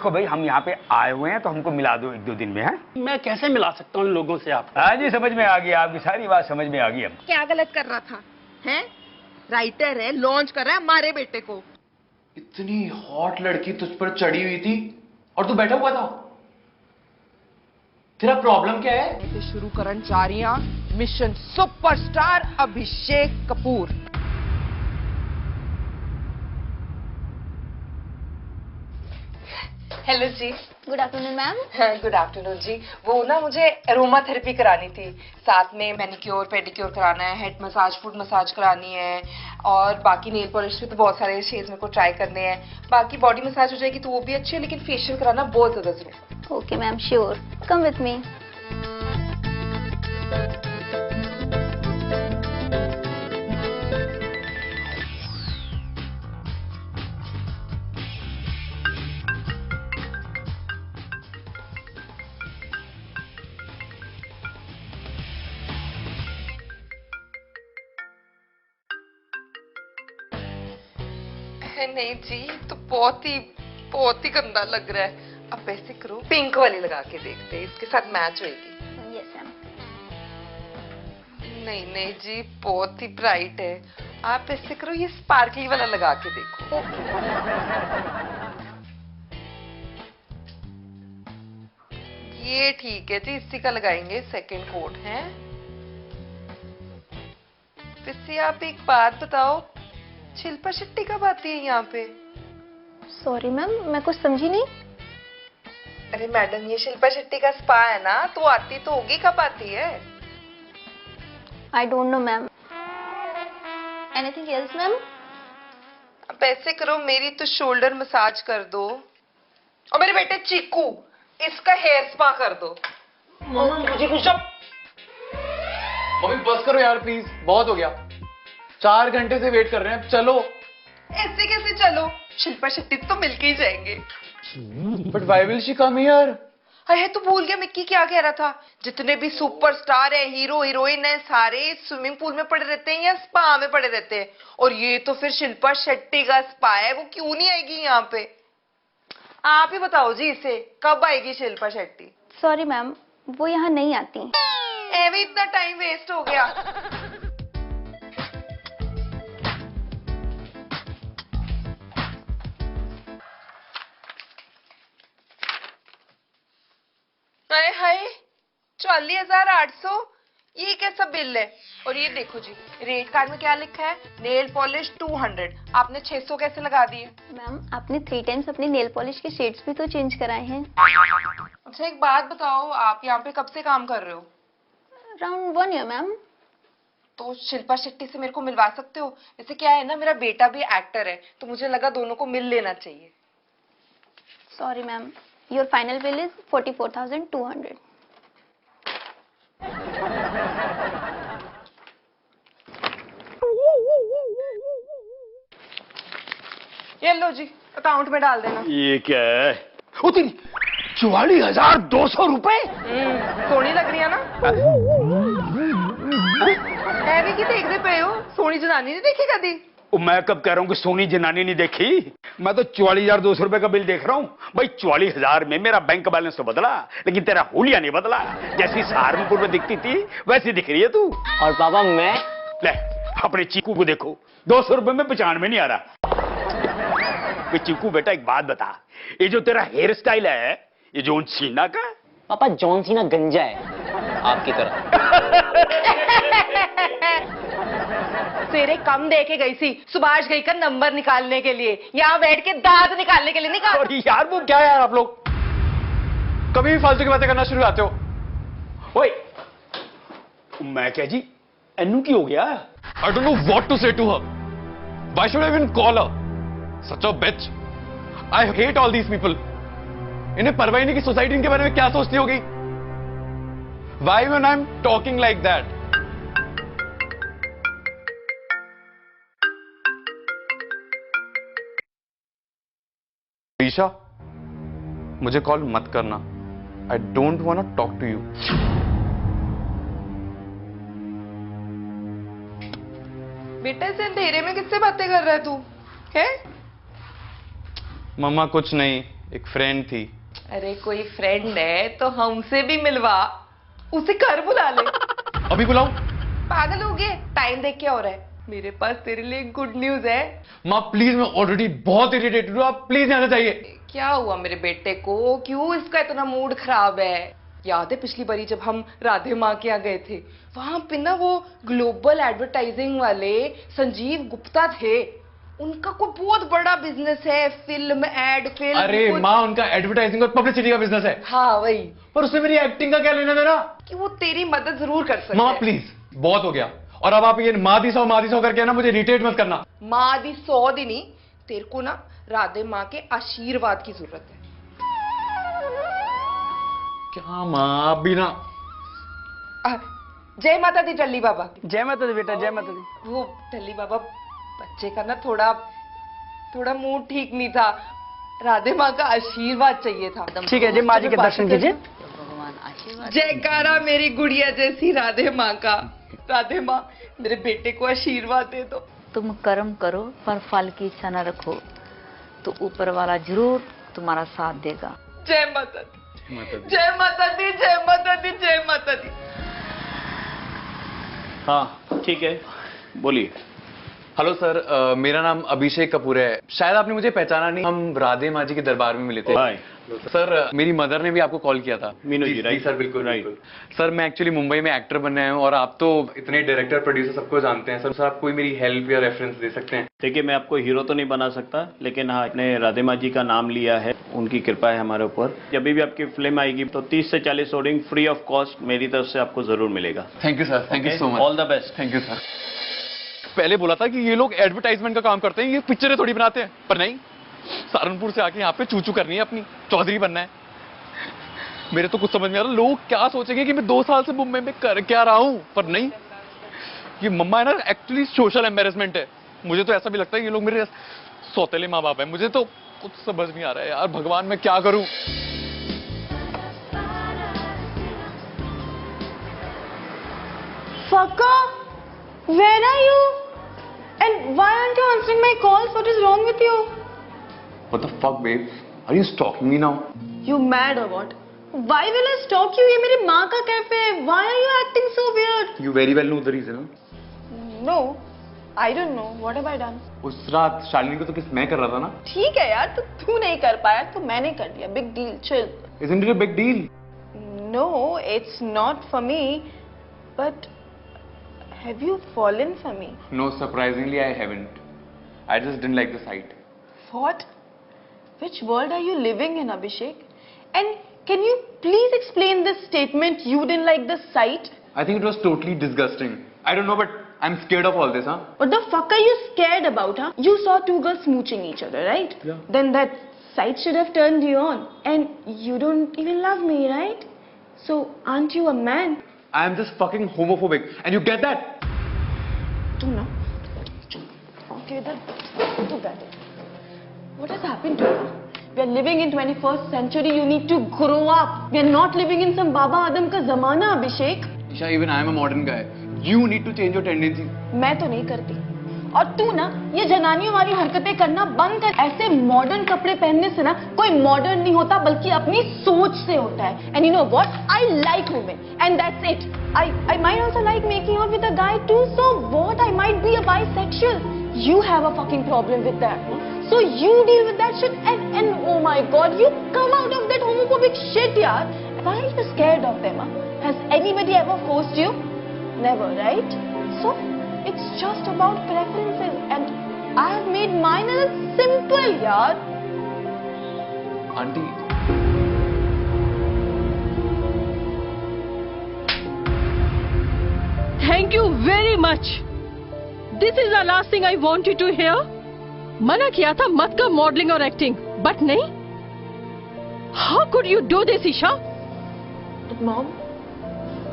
देखो भाई, हम यहाँ पे आए हुए हैं तो हमको मिला दो 1-2 दिन में, है? मैं कैसे मिला सकता हूँ इन लोगों से आप? हाँ जी, समझ में आ गई, आपकी सारी बात समझ में आ गई अब। क्या गलत कर रहा था? हैं? राइटर है, लॉन्च कर रहा है हमारे बेटे को। इतनी हॉट लड़की तुझ पर चढ़ी हुई थी और तू बैठा हुआ था। तेरा प्रॉब्लम क्या है? ऐसे शुरू करन जा रही हैं mission superstar Abhishek Kapoor. Hello ji. Good afternoon ma'am. Good afternoon ji. वो ना मुझे एरोमा थेरेपी करानी थी, साथ में मैनिक्योर पेडिक्योर कराना है, हेड मसाज फुट मसाज करानी है, और बाकी नेल पॉलिश पे तो बहुत सारे शेड्स मेरे को ट्राई करने हैं। बाकी बॉडी मसाज हो जाएगी तो वो भी अच्छी है, लेकिन फेशियल कराना बहुत ज्यादा जरूरी है। Okay ma'am, sure, come with me. नहीं जी, तो बहुत ही गंदा लग रहा है। अब ऐसे करो, पिंक वाली लगा के देखते हैं, इसके साथ मैच होगी। Yes ma'am. नहीं जी, बहुत ही ब्राइट है। आप ऐसे करो, ये स्पार्कली वाला लगा के देखो। ये ठीक है जी, इसी का लगाएंगे सेकंड कोट है। वैसे आप एक बात बताओ, शिल्पा शेट्टी कब आती है यहाँ पे? सॉरी मैम, मैं कुछ समझी नहीं। अरे मैडम, ये शिल्पा शेट्टी का स्पा है ना, तो आती तो होगी, कब आती है? I don't know ma'am. Anything else ma'am? अब ऐसे करो, मेरी तो शोल्डर मसाज कर दो, और मेरे बेटे चीकू, इसका हेयर स्पा कर दो। मुझे कुछ मम्मी बस करो यार प्लीज, बहुत हो गया। 4 घंटे से वेट कर रहे हैं, चलो। ऐसे कैसे चलो? शिल्पा शेट्टी तो मिलके ही जाएंगे। But why will she come here? अरे तो भूल गया मिक्की क्या कह रहा था, जितने भी सुपरस्टार है, हीरो हीरोइन है, सारे स्विमिंग पूल में पड़े रहते हैं या स्पा में पड़े रहते हैं, और ये तो फिर शिल्पा शेट्टी का स्पा है, वो क्यों नहीं आएगी यहाँ पे? आप ही बताओ जी इसे, कब आएगी शिल्पा शेट्टी? सॉरी मैम, वो यहाँ नहीं आती। एवे इतना टाइम वेस्ट हो गया। हाय हाय, 44,800, ये कैसा बिल है? और ये देखो जी, रेट कार्ड में क्या लिखा है, नेल पॉलिश 200, आपने 600 कैसे लगा दिए? मैम, आपने 3 टाइम्स अपनी नेल पॉलिश के शेड्स भी तो चेंज कराए हैं। अच्छा एक बात बताओ, आप यहाँ पे कब से काम कर रहे हो? Around 1 year ma'am. तो शिल्पा शेट्टी से मेरे को मिलवा सकते हो? जैसे क्या है ना, मेरा बेटा भी एक्टर है, तो मुझे लगा दोनों को मिल लेना चाहिए। Sorry ma'am, your final bill is 44,200। ये लो जी, अकाउंट में डाल देना। ये क्या है? उतनी 44,200 रुपए? सोनी लग रही है ना? एवी की देखते पे हो, सोनी जनानी नहीं देखी कभी? मैं कब कह रहा हूँ कि सोनी जनानी नहीं देखी, मैं तो 44,200 रुपए का बिल देख रहा हूँ। भाई 44,000 में मेरा बैंक बैलेंस तो बदला, लेकिन तेरा हुलिया नहीं बदला। जैसी सहारनपुर में दिखती थी वैसी दिख रही है तू। और पापा मैं? ले अपने चीकू को देखो, 200 रुपए में पहचान में नहीं आ रहा। चीकू बेटा एक बात बता, ये जो तेरा हेयर स्टाइल है, ये जॉन सीना का? पापा जॉन सीना गंजा है, आपकी तरह। सवेरे कम दे के गई थी, सुभाष गई का नंबर निकालने के लिए, यहाँ बैठ के दांत निकालने के लिए निकाल। और यार वो क्या है यार, आप लोग कभी भी फालतू की बातें करना शुरू करते हो। ओए मैं क्या जी, एनू की हो गया? I don't know what to say to her. Why should I even call her? Such a bitch. I hate all these people. इन्हें परवाह ही नहीं कि सोसाइटी इनके बारे में क्या सोचती होगी। Why when I'm talking like that? Isha, मुझे कॉल मत करना। I don't want to talk to you. बेटा इस अंधेरे में किससे बातें कर रहा है तू? है? मम्मा कुछ नहीं, एक फ्रेंड थी। अरे कोई फ्रेंड है तो हमसे भी मिलवा, उसे घर बुला ले। अभी बुलाऊं? पागल हो गए? टाइम देख क्या हो रहा है? मेरे पास तेरे लिए गुड न्यूज है। माँ प्लीज, मैं ऑलरेडी बहुत इरिटेटेड हूँ, आप प्लीज आना चाहिए। क्या हुआ मेरे बेटे को? क्यों इसका इतना मूड खराब है? याद है पिछली बारी जब हम राधे माँ के यहाँ गए थे, वहां पे ना वो ग्लोबल एडवर्टाइजिंग वाले संजीव गुप्ता थे, उनका कोई बहुत बड़ा बिजनेस है, फिल्म एड फिल्म। अरे माँ, उनका एडवर्टाइजिंग और पब्लिसिटी का बिजनेस है। हाँ वही। पर उसमें मेरी एक्टिंग का क्या लेना देना? कि वो तेरी मदद जरूर कर सकते। माँ प्लीज, बहुत हो गया। और अब आप ये मादी सौ करके ना मुझे इरिटेट मत करना। मादी 100 दिन नहीं, तेरे को ना राधे माँ के आशीर्वाद की जरूरत है। क्या माँ बिना? जय माता दी टल्ली बाबा। जय माता दी बेटा, जय माता दी। वो टल्ली बाबा, बच्चे का ना थोड़ा मूड ठीक नहीं था, राधे माँ का आशीर्वाद चाहिए था। ठीक है, जय माँ जी के दर्शन कीजिए। भगवान आशीर्वाद। जयकारा मेरी गुड़िया जैसी राधे माँ का। राधे माँ, मेरे बेटे को आशीर्वाद दे दो। तुम कर्म करो पर फल की इच्छा न रखो तो ऊपर वाला जरूर तुम्हारा साथ देगा। जय माता दी, जय माता दी, जय माता दी, जय माता दी। हाँ ठीक है, बोलिए। हेलो सर, मेरा नाम अभिषेक कपूर है। शायद आपने मुझे पहचाना नहीं, हम राधे माँ जी के दरबार में मिले थे। हाय सर, मेरी मदर ने भी आपको कॉल किया था। मीनू जी, राइट? सर बिल्कुल राइट। सर मैं एक्चुअली मुंबई में एक्टर बनने आया हूँ और आप तो इतने डायरेक्टर प्रोड्यूसर सबको जानते हैं। सर आप कोई मेरी हेल्प या रेफरेंस दे सकते हैं? देखिए, मैं आपको हीरो तो नहीं बना सकता, लेकिन हाँ, आपने राधे माँ जी का नाम लिया है, उनकी कृपा है हमारे ऊपर। जब भी आपकी फिल्म आएगी तो 30 से 40 होर्डिंग फ्री ऑफ कॉस्ट मेरी तरफ से आपको जरूर मिलेगा। Thank you sir, thank you so much. All the best. Thank you sir. पहले बोला था कि ये लोग एडवर्टाइजमेंट का काम करते हैं, ये पिक्चरें थोड़ी बनाते हैं, पर नहीं, सहारनपुर से आके यहाँ पे चूचू करनी है, अपनी चौधरी बनना है। मेरे तो कुछ समझ नहीं आ रहा, लोग क्या सोचेंगे कि मैं 2 साल से मुंबई में कर क्या रहा हूँ। पर नहीं, ये मम्मा है ना, एक्चुअली सोशल एम्बेरसमेंट है। मुझे तो ऐसा भी लगता है ये लोग मेरे सौतेले माँ बाप है। मुझे तो कुछ समझ नहीं आ रहा है यार, भगवान मैं क्या करूं। Fucker, where are you? And why aren't you answering my calls? What is wrong with you? What the fuck, babe? Are you stalking me now? You mad or what? Why will I stalk you? ये मेरी माँ का cafe है. Why are you acting so weird? You very well know the reason. No, I don't know. What have I done? उस रात शालिनी को तो किस मैं कर रहा था ना? ठीक है यार, तो तू नहीं कर पाया तो मैंने कर दिया. Big deal, chill. Isn't it a big deal? No, it's not for me. But have you fallen for me? No, surprisingly I haven't. I just didn't like the sight. What? Which world are you living in, Abhishek? And can you please explain this statement, you didn't like the sight? I think it was totally disgusting. I don't know, but I'm scared of all this, huh? What the fuck are you scared about, huh? You saw 2 girls smooching each other, right? Yeah. Then that sight should have turned you on. And you don't even love me, right? So aren't you a man? I am just fucking homophobic. And you get that? Do no. Okay, then do that. What has happened to you? We are living in 21st century. You need to grow up. We are not living in some Baba Adam ka zamana, Abhishek. Isha, even I am a modern guy. You need to change your tendencies. मैं तो नहीं करती. और तू ना ये जनानियों वाली हरकतें करना बंद कर. ऐसे मॉडर्न कपड़े पहनने से ना कोई मॉडर्न नहीं होता, बल्कि अपनी सोच से होता है. And you know what? I like women, and that's it. I might also like making out with a guy too. So what? I might be a bisexual. You have a fucking problem with that. So you deal with that shit. And oh my God, you come out of that homophobic shit, yaar. Why are you scared of them? Huh? Has anybody ever forced you? Never, right? So it's just about preferences, and I have made mine as simple, yaar. Auntie. Thank you very much. This is the last thing I wanted to hear. मना किया था मत कर modelling और acting, but नहीं. How could you do this, Isha? Mom,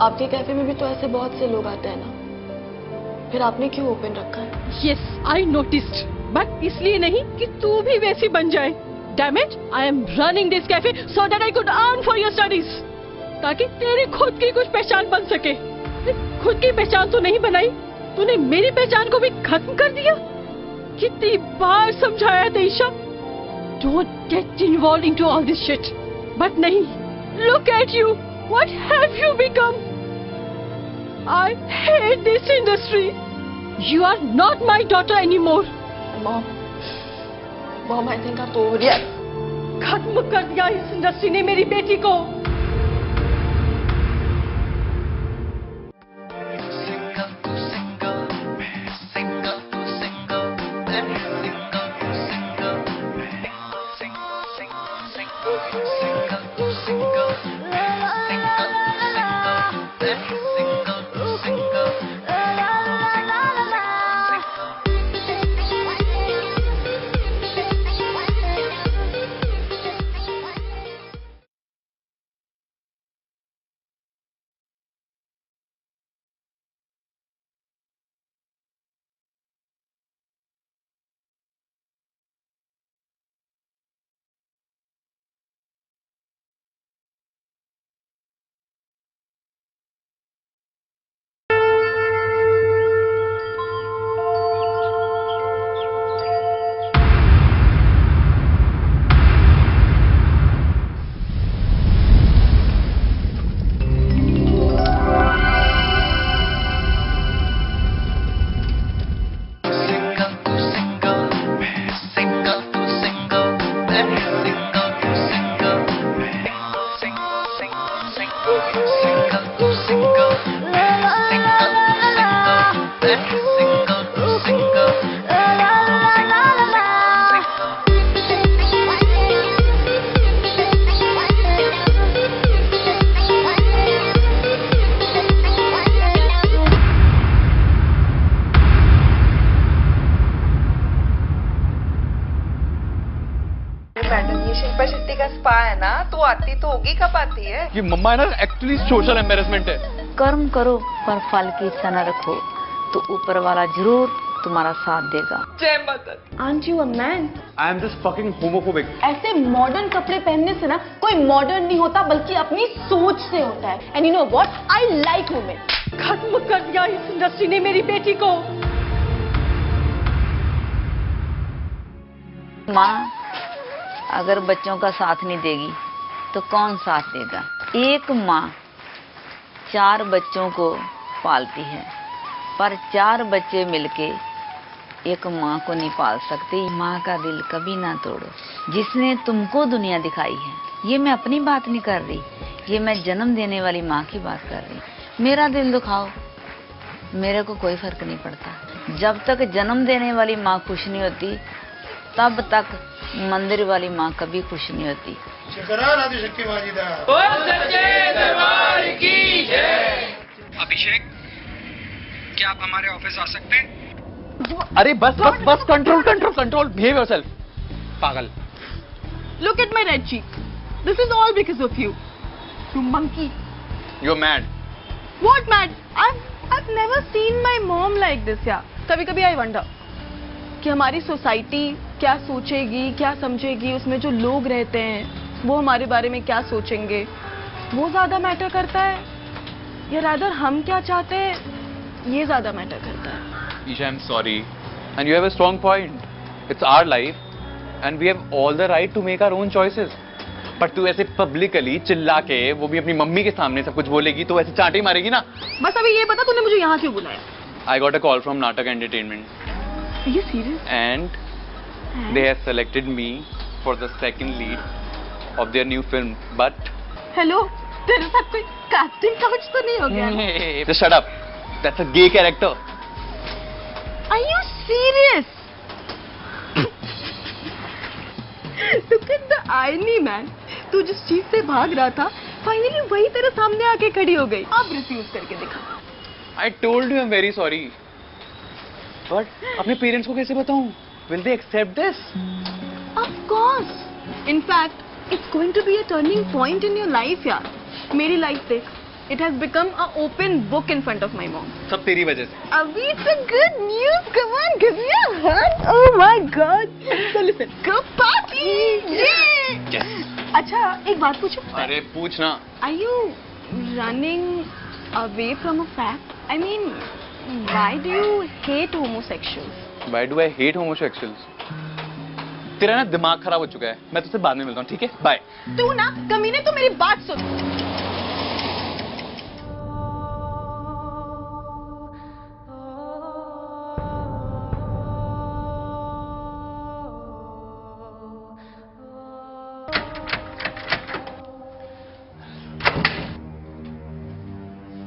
आपके cafe में भी तो ऐसे बहुत से लोग आते हैं ना, फिर आपने क्यों ओपन रखा है? Yes, I noticed. But इसलिए नहीं कि तू भी वैसी बन जाए. Damn it, I am running this cafe so that I could earn for your studies. ताकि तेरी खुद की कुछ पहचान बन सके. खुद की पहचान तो नहीं बनाई, तूने मेरी पहचान को भी खत्म कर दिया. कितनी बार समझाया था Isha, don't get involved into all this shit. But nahi, look at you. What have you become? I hate this industry. You are not my daughter anymore. Mom, I think I'm over it. खत्म कर दिया इस industry ने मेरी बेटी को. Madam ये शिल्पा शेट्टी का स्पा है ना, तो आती तो होगी, कब आती है? ये मम्मा है ना एक्चुअली सोशल एम्बेरसमेंट है. कर्म करो पर फल की इच्छा न रखो तो ऊपर वाला जरूर तुम्हारा साथ देगा. जय माता दी. Aren't you a man? I am just fucking homophobic. ऐसे मॉडर्न कपड़े पहनने से ना कोई मॉडर्न नहीं होता बल्कि अपनी सोच से होता है. And you know what, I like women. खत्म कर दिया इस इंडस्ट्री ने मेरी बेटी को. माँ अगर बच्चों का साथ नहीं देगी तो कौन साथ देगा? एक माँ 4 बच्चों को पालती है पर 4 बच्चे मिलके एक माँ को नहीं पाल सकते. माँ का दिल कभी ना तोड़ो. जिसने तुमको दुनिया दिखाई है, ये मैं अपनी बात नहीं कर रही, ये मैं जन्म देने वाली माँ की बात कर रही. मेरा दिल दुखाओ, मेरे को कोई फर्क नहीं पड़ता. जब तक जन्म देने वाली माँ खुश नहीं होती तब तक मंदिर वाली माँ कभी खुश नहीं होती. अभिषेक, क्या आप हमारे ऑफिस आ सकते हैं? अरे बस बस बस, control control control, behave yourself. पागल. Look at my red cheek. This is all because of you. You monkey. You're mad. What mad? I've never seen my mom like this. Yeah. कभी-कभी I wonder कि हमारी society क्या सोचेगी, क्या समझेगी, उसमें जो लोग रहते हैं वो हमारे बारे में क्या सोचेंगे, वो ज्यादा मैटर करता है या रादर हम क्या चाहते हैं ये ज्यादा मैटर करता है. Isha, I'm sorry. And you have a strong point. It's our life and we have all the right to make our own choices. पर तू ऐसे पब्लिकली चिल्ला के वो भी अपनी मम्मी के सामने सब कुछ बोलेगी तो ऐसे चांटे मारेगी ना. बस अभी ये बता तूने मुझे यहाँ क्यों बुलाया? I got a call from Natak Entertainment. Are you serious? And they have selected me for the second lead of their new film. But hello, तेरे साथ कोई कास्टिंग काउच तो नहीं हो गया? Just shut up. That's a gay character. Are you serious? Look at the irony, man. तू जिस चीज से भाग रहा था, फाइनली वही तेरे सामने आके खड़ी हो गई. अब रिफ्यूज करके दिखा. I told you I'm very sorry. But अपने पेरेंट्स को कैसे बताऊं? Will they accept this? Of course. In fact, it's going to be a turning point in your life, यार. मेरी लाइफ देख. It has become an open book in front of my mom. सब तेरी वजह से. Abhi, it's a good news. Come on, give me a hug. Oh my God. So listen, go party. Yeah. Yes. अच्छा, एक बात पूछूं? अरे पूछना. Are you running away from a fact? I mean, why do you hate homosexuals? Why do I hate homosexuals? तेरा ना दिमाग खराब हो चुका है, मैं तुझसे बाद में मिलता हूँ, ठीक है? बाय। तू ना कमीने, तो मेरी बात सुन।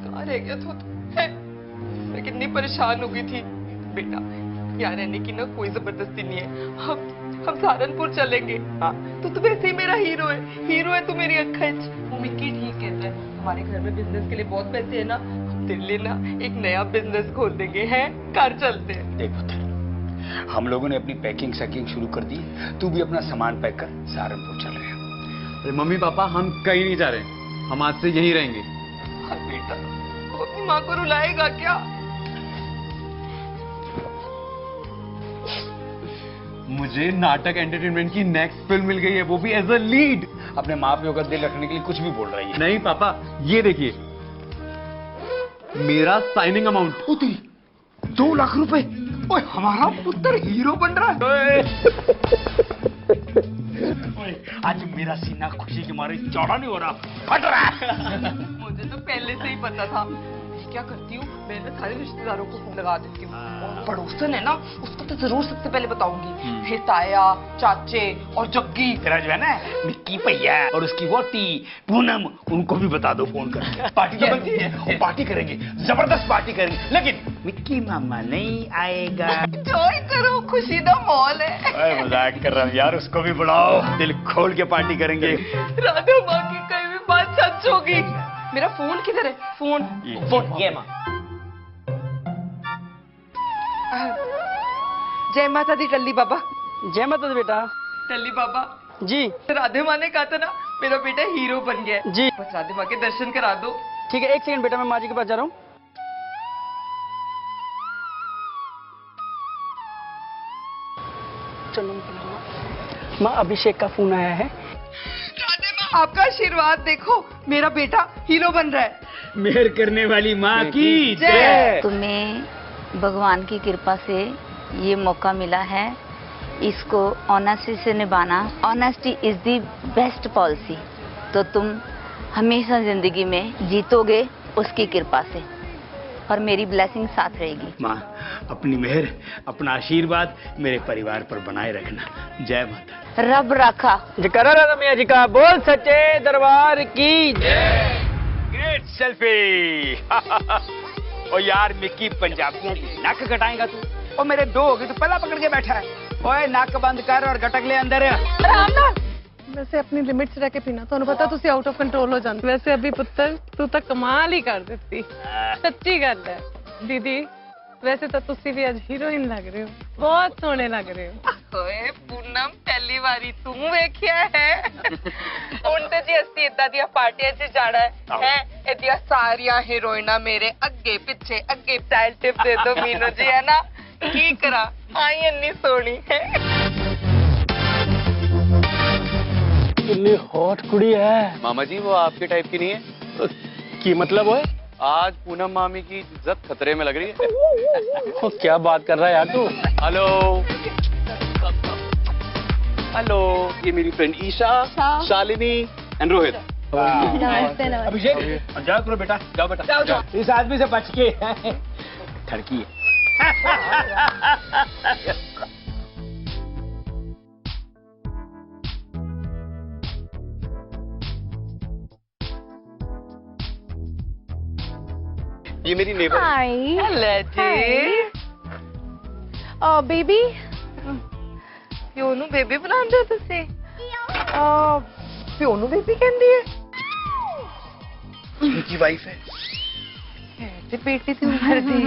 कहाँ रह गया था? मैं कितनी परेशान हो गई थी। बेटा यहाँ रहने की ना कोई जबरदस्ती नहीं है, हम सहारनपुर चलेंगे। हाँ तो वैसे ही मेरा हीरो है तू मेरी अक्खा। वो मिक्की ठीक कहता है, हमारे घर में बिजनेस के लिए बहुत पैसे है ना, हम तेरे लिए ना एक नया बिजनेस खोल देंगे, हैं? कर चलते हैं। देख पुत्र, हम लोगों ने अपनी पैकिंग शैकिंग शुरू कर दी, तू भी अपना सामान पैक कर, सहारनपुर चल रहे हैं। अरे मम्मी पापा हम कहीं नहीं जा रहे, हम आज से यहीं रहेंगे। हाँ बेटा, वो अपनी माँ को रुलाएगा क्या? मुझे नाटक एंटरटेनमेंट की नेक्स्ट फिल्म मिल गई है, वो भी एज अ लीड। अपने माँ पियो का दिल रखने के लिए कुछ भी बोल रही है। नहीं पापा, ये देखिए मेरा साइनिंग अमाउंट। 2 लाख रुपए। ओए हमारा पुत्र हीरो बन रहा है। आज मेरा सीना खुशी के मारे चौड़ा नहीं हो रहा, फट रहा है। मुझे तो पहले से ही पता था। क्या करती हूँ मैं ना, सारे रिश्तेदारों को फोन लगा देती हूँ, और पड़ोसन है ना उसको तो जरूर सबसे पहले बताऊंगी, फिर ताया, चाचे और जग्गी। तेरा जो है ना मिक्की भैया और उसकी वोटी पूनम, उनको भी बता दो फोन करके। पार्टी तो बनती है, पार्टी करेंगे, जबरदस्त पार्टी करेंगे, लेकिन मिक्की मामा नहीं आएगा। एंजॉय करो, खुशी का माहौल है। मजाक कर रहा हूँ यार, उसको भी बुलाओ, दिल खोल के पार्टी करेंगे। राधा माँ की कहीं भी बात सच होगी। मेरा फोन किधर है? फोन ये माँ। जय माता दी टल्ली बाबा। जय माता दी बेटा। टल्ली बाबा जी। राधे माँ ने कहा था ना मेरा बेटा हीरो बन गया है। जी। बस राधे माँ के दर्शन करा दो। ठीक है, 1 सेकंड बेटा, मैं माँ जी के पास जा रहा हूँ। चलो माँ, अभिषेक का फोन आया है। आपका आशीर्वाद देखो, मेरा बेटा हीरो बन रहा है। मेहर करने वाली माँ की जय। तुम्हें भगवान की कृपा से ये मौका मिला है, इसको ऑनेस्टी से निभाना। Honesty is the best policy. तो तुम हमेशा जिंदगी में जीतोगे उसकी कृपा से, और मेरी ब्लेसिंग साथ रहेगी। माँ अपनी मेहर, अपना आशीर्वाद मेरे परिवार पर बनाए रखना। जय माता। रब रखा। जयकारा राधा मैया जी का। बोल सच्चे दरबार की जय। Great selfie. ओ यार मिक्की, पंजाबियों की नक कटाएगा तू? ओ मेरे 2 हो गए, तो पहला पकड़ के बैठा है। ओए नक बंद कर और गटक ले अंदर। वैसे अपनी लिमिट च रह के पीना, ਤੁਹਾਨੂੰ ਪਤਾ ਤੁਸੀਂ ਆਊਟ ਆਫ ਕੰਟਰੋਲ ਹੋ ਜਾਂਦੇ। ਵੈਸੇ ਅਭੀ ਪੁੱਤਰ ਤੂੰ ਤਾਂ ਕਮਾਲ ਹੀ ਕਰ ਦਿੱਤੀ, ਸੱਚੀ ਗੱਲ ਹੈ। ਦੀਦੀ ਵੈਸੇ ਤਾਂ ਤੁਸੀਂ ਵੀ ਅੱਜ ਹੀਰੋਇਨ ਲੱਗ ਰਹੇ ਹੋ, ਬਹੁਤ ਸੋਹਣੇ ਲੱਗ ਰਹੇ ਹੋ। ਓਏ ਪੂਨਮ, ਪਹਿਲੀ ਵਾਰੀ ਤੂੰ ਵੇਖਿਆ ਹੈ? ਹੁਣ ਤੇ ਜੀ ਅਸੀਂ ਇਦਾਂ ਦੀਆਂ ਪਾਰਟੀਆਂ 'ਚ ਜਾਣਾ ਹੈ, ਇਹਦੀਆਂ ਸਾਰੀਆਂ ਹੀਰੋਇਨਾਂ ਮੇਰੇ ਅੱਗੇ ਪਿੱਛੇ ਅੱਗੇ ਸਟਾਈਲ ਟਿਪ ਦੇ ਦੋ ਮੀਨੂ ਜੀ, ਹੈ ਨਾ? ਕੀ ਕਰਾਂ, ਆਈ ਇੰਨੀ ਸੋਹਣੀ ਹੈ। कितनी हॉट कुड़ी है। मामा जी वो आपके टाइप की नहीं है। की मतलब है? आज पूनम मामी की इज्जत खतरे में लग रही है। क्या बात कर रहा है यार तू? हेलो हेलो, ये मेरी फ्रेंड ईशा, शालिनी एंड रोहित। नमस्ते नमस्ते। अभिषेक जाओ करो बेटा, जाओ बेटा जाओ। इस आदमी से बच के ठड़की है। ये मेरी नेबर। हाय। हेलो जी। बेबी ਪਿਓ ਨੂੰ ਬੇਬੀ ਬਣਾਉਂਦੇ ਹੋ ਤੁਸੀਂ? ਪਿਓ ਨੂੰ ਬੇਬੀ ਕਹਿੰਦੀ ਹੈ? उनकी वाइफ है। ਤੇ ਬੇਟੀ ਦੀ ਉਮਰ ਦੀ।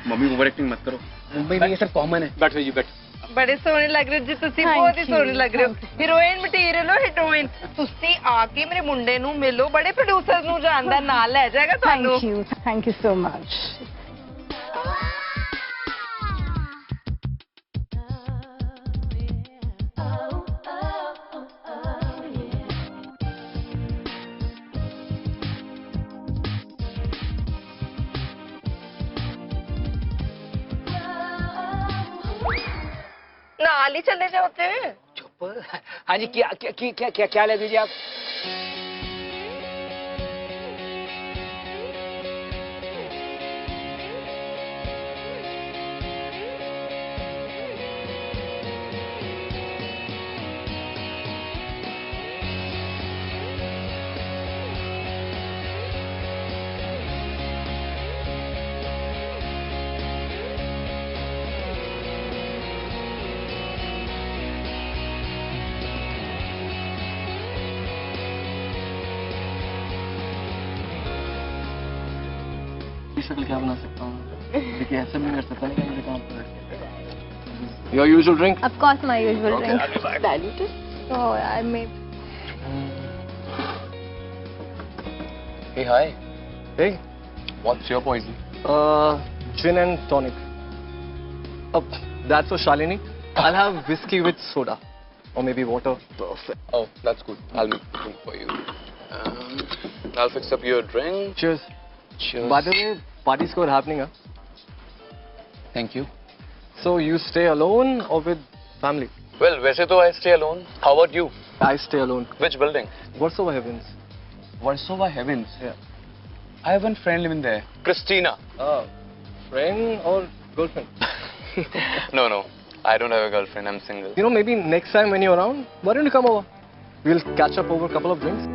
मम्मी ओवर एक्टिंग मत करो, मुंबई में ये सब कॉमन है। बैठो जी बैठो। ਬੜੇ ਸੋਹਣੇ ਲੱਗ ਰਹੇ ਹੋ ਜੀ ਤੁਸੀਂ, ਬਹੁਤ ਹੀ ਸੋਹਣੇ ਲੱਗ ਰਹੇ ਹੋ। ਹੀਰੋਇਨ ਮਟੀਰੀਅਲ ਹੋ, ਹੀਰੋਇਨ। ਤੁਸੀਂ ਆ ਕੇ ਮੇਰੇ ਮੁੰਡੇ ਨੂੰ ਮਿਲੋ, ਬੜੇ ਪ੍ਰੋਡਿਊਸਰ ਨੂੰ ਜਾਣਦਾ, ਨਾਲ ਲੈ ਜਾਏਗਾ ਤੁਹਾਨੂੰ। Thank you so much. Manali चले जाते हैं। चुप। हाँ जी, क्या क्या क्या क्या क्या ले दीजिए आप। शक्ल क्या बना सकता हूँ, देखिए ऐसा भी कर सकता नहीं मुझे काम पर। Your usual drink? Of course, my usual Okay, drink. I'll be back. Diluted. Oh, I may. Hey, hi. Hey. What's your poison? Gin and tonic. That's for Shalini. I'll have whiskey with soda. Or maybe water. Perfect. Oh, that's good. I'll make a drink for you. I'll fix up your drink. Cheers. Cheers. By the way, party's still happening, huh? Thank you. So you stay alone or with family? Well, वैसे तो I stay alone. How about you? I stay alone. Which building? Warsaw Heavens. Warsaw Heavens? Yeah. I have one friend living there. Christina. Oh, friend or girlfriend? No. I don't have a girlfriend. I'm single. You know, maybe next time when you're around, why don't you come over? We'll catch up over a couple of drinks.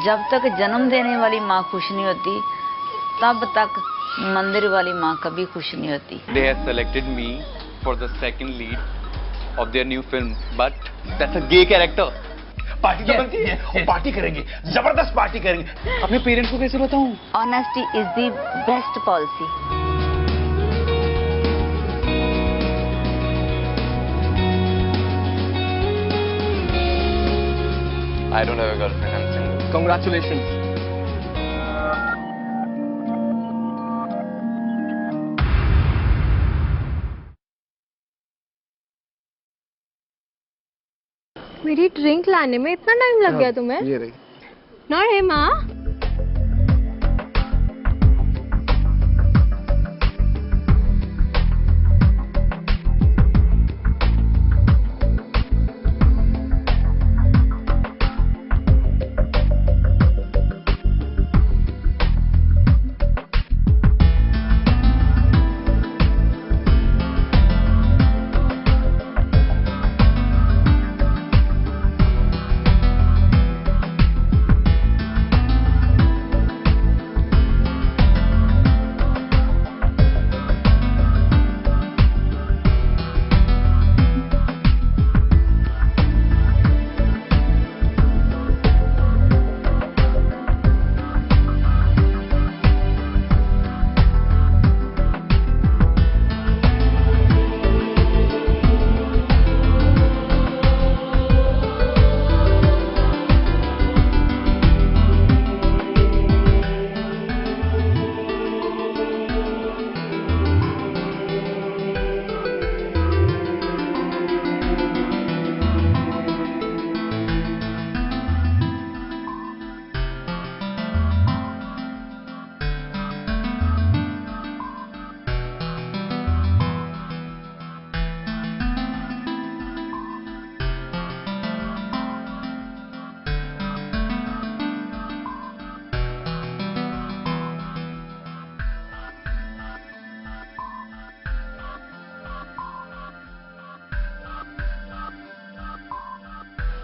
जब तक जन्म देने वाली माँ खुश नहीं होती, तब तक मंदिर वाली माँ कभी खुश नहीं होती। They have selected me for the second lead of their new film, but that's a gay character. Party तो बनती है, और पार्टी करेंगे, जबरदस्त पार्टी करेंगे। अपने पेरेंट्स को कैसे बताऊं? Honesty is the best policy. I don't have a girlfriend. I'm single. Congratulations. मेरी ड्रिंक लाने में इतना टाइम लग गया तुम्हें? ये रही। ना है माँ?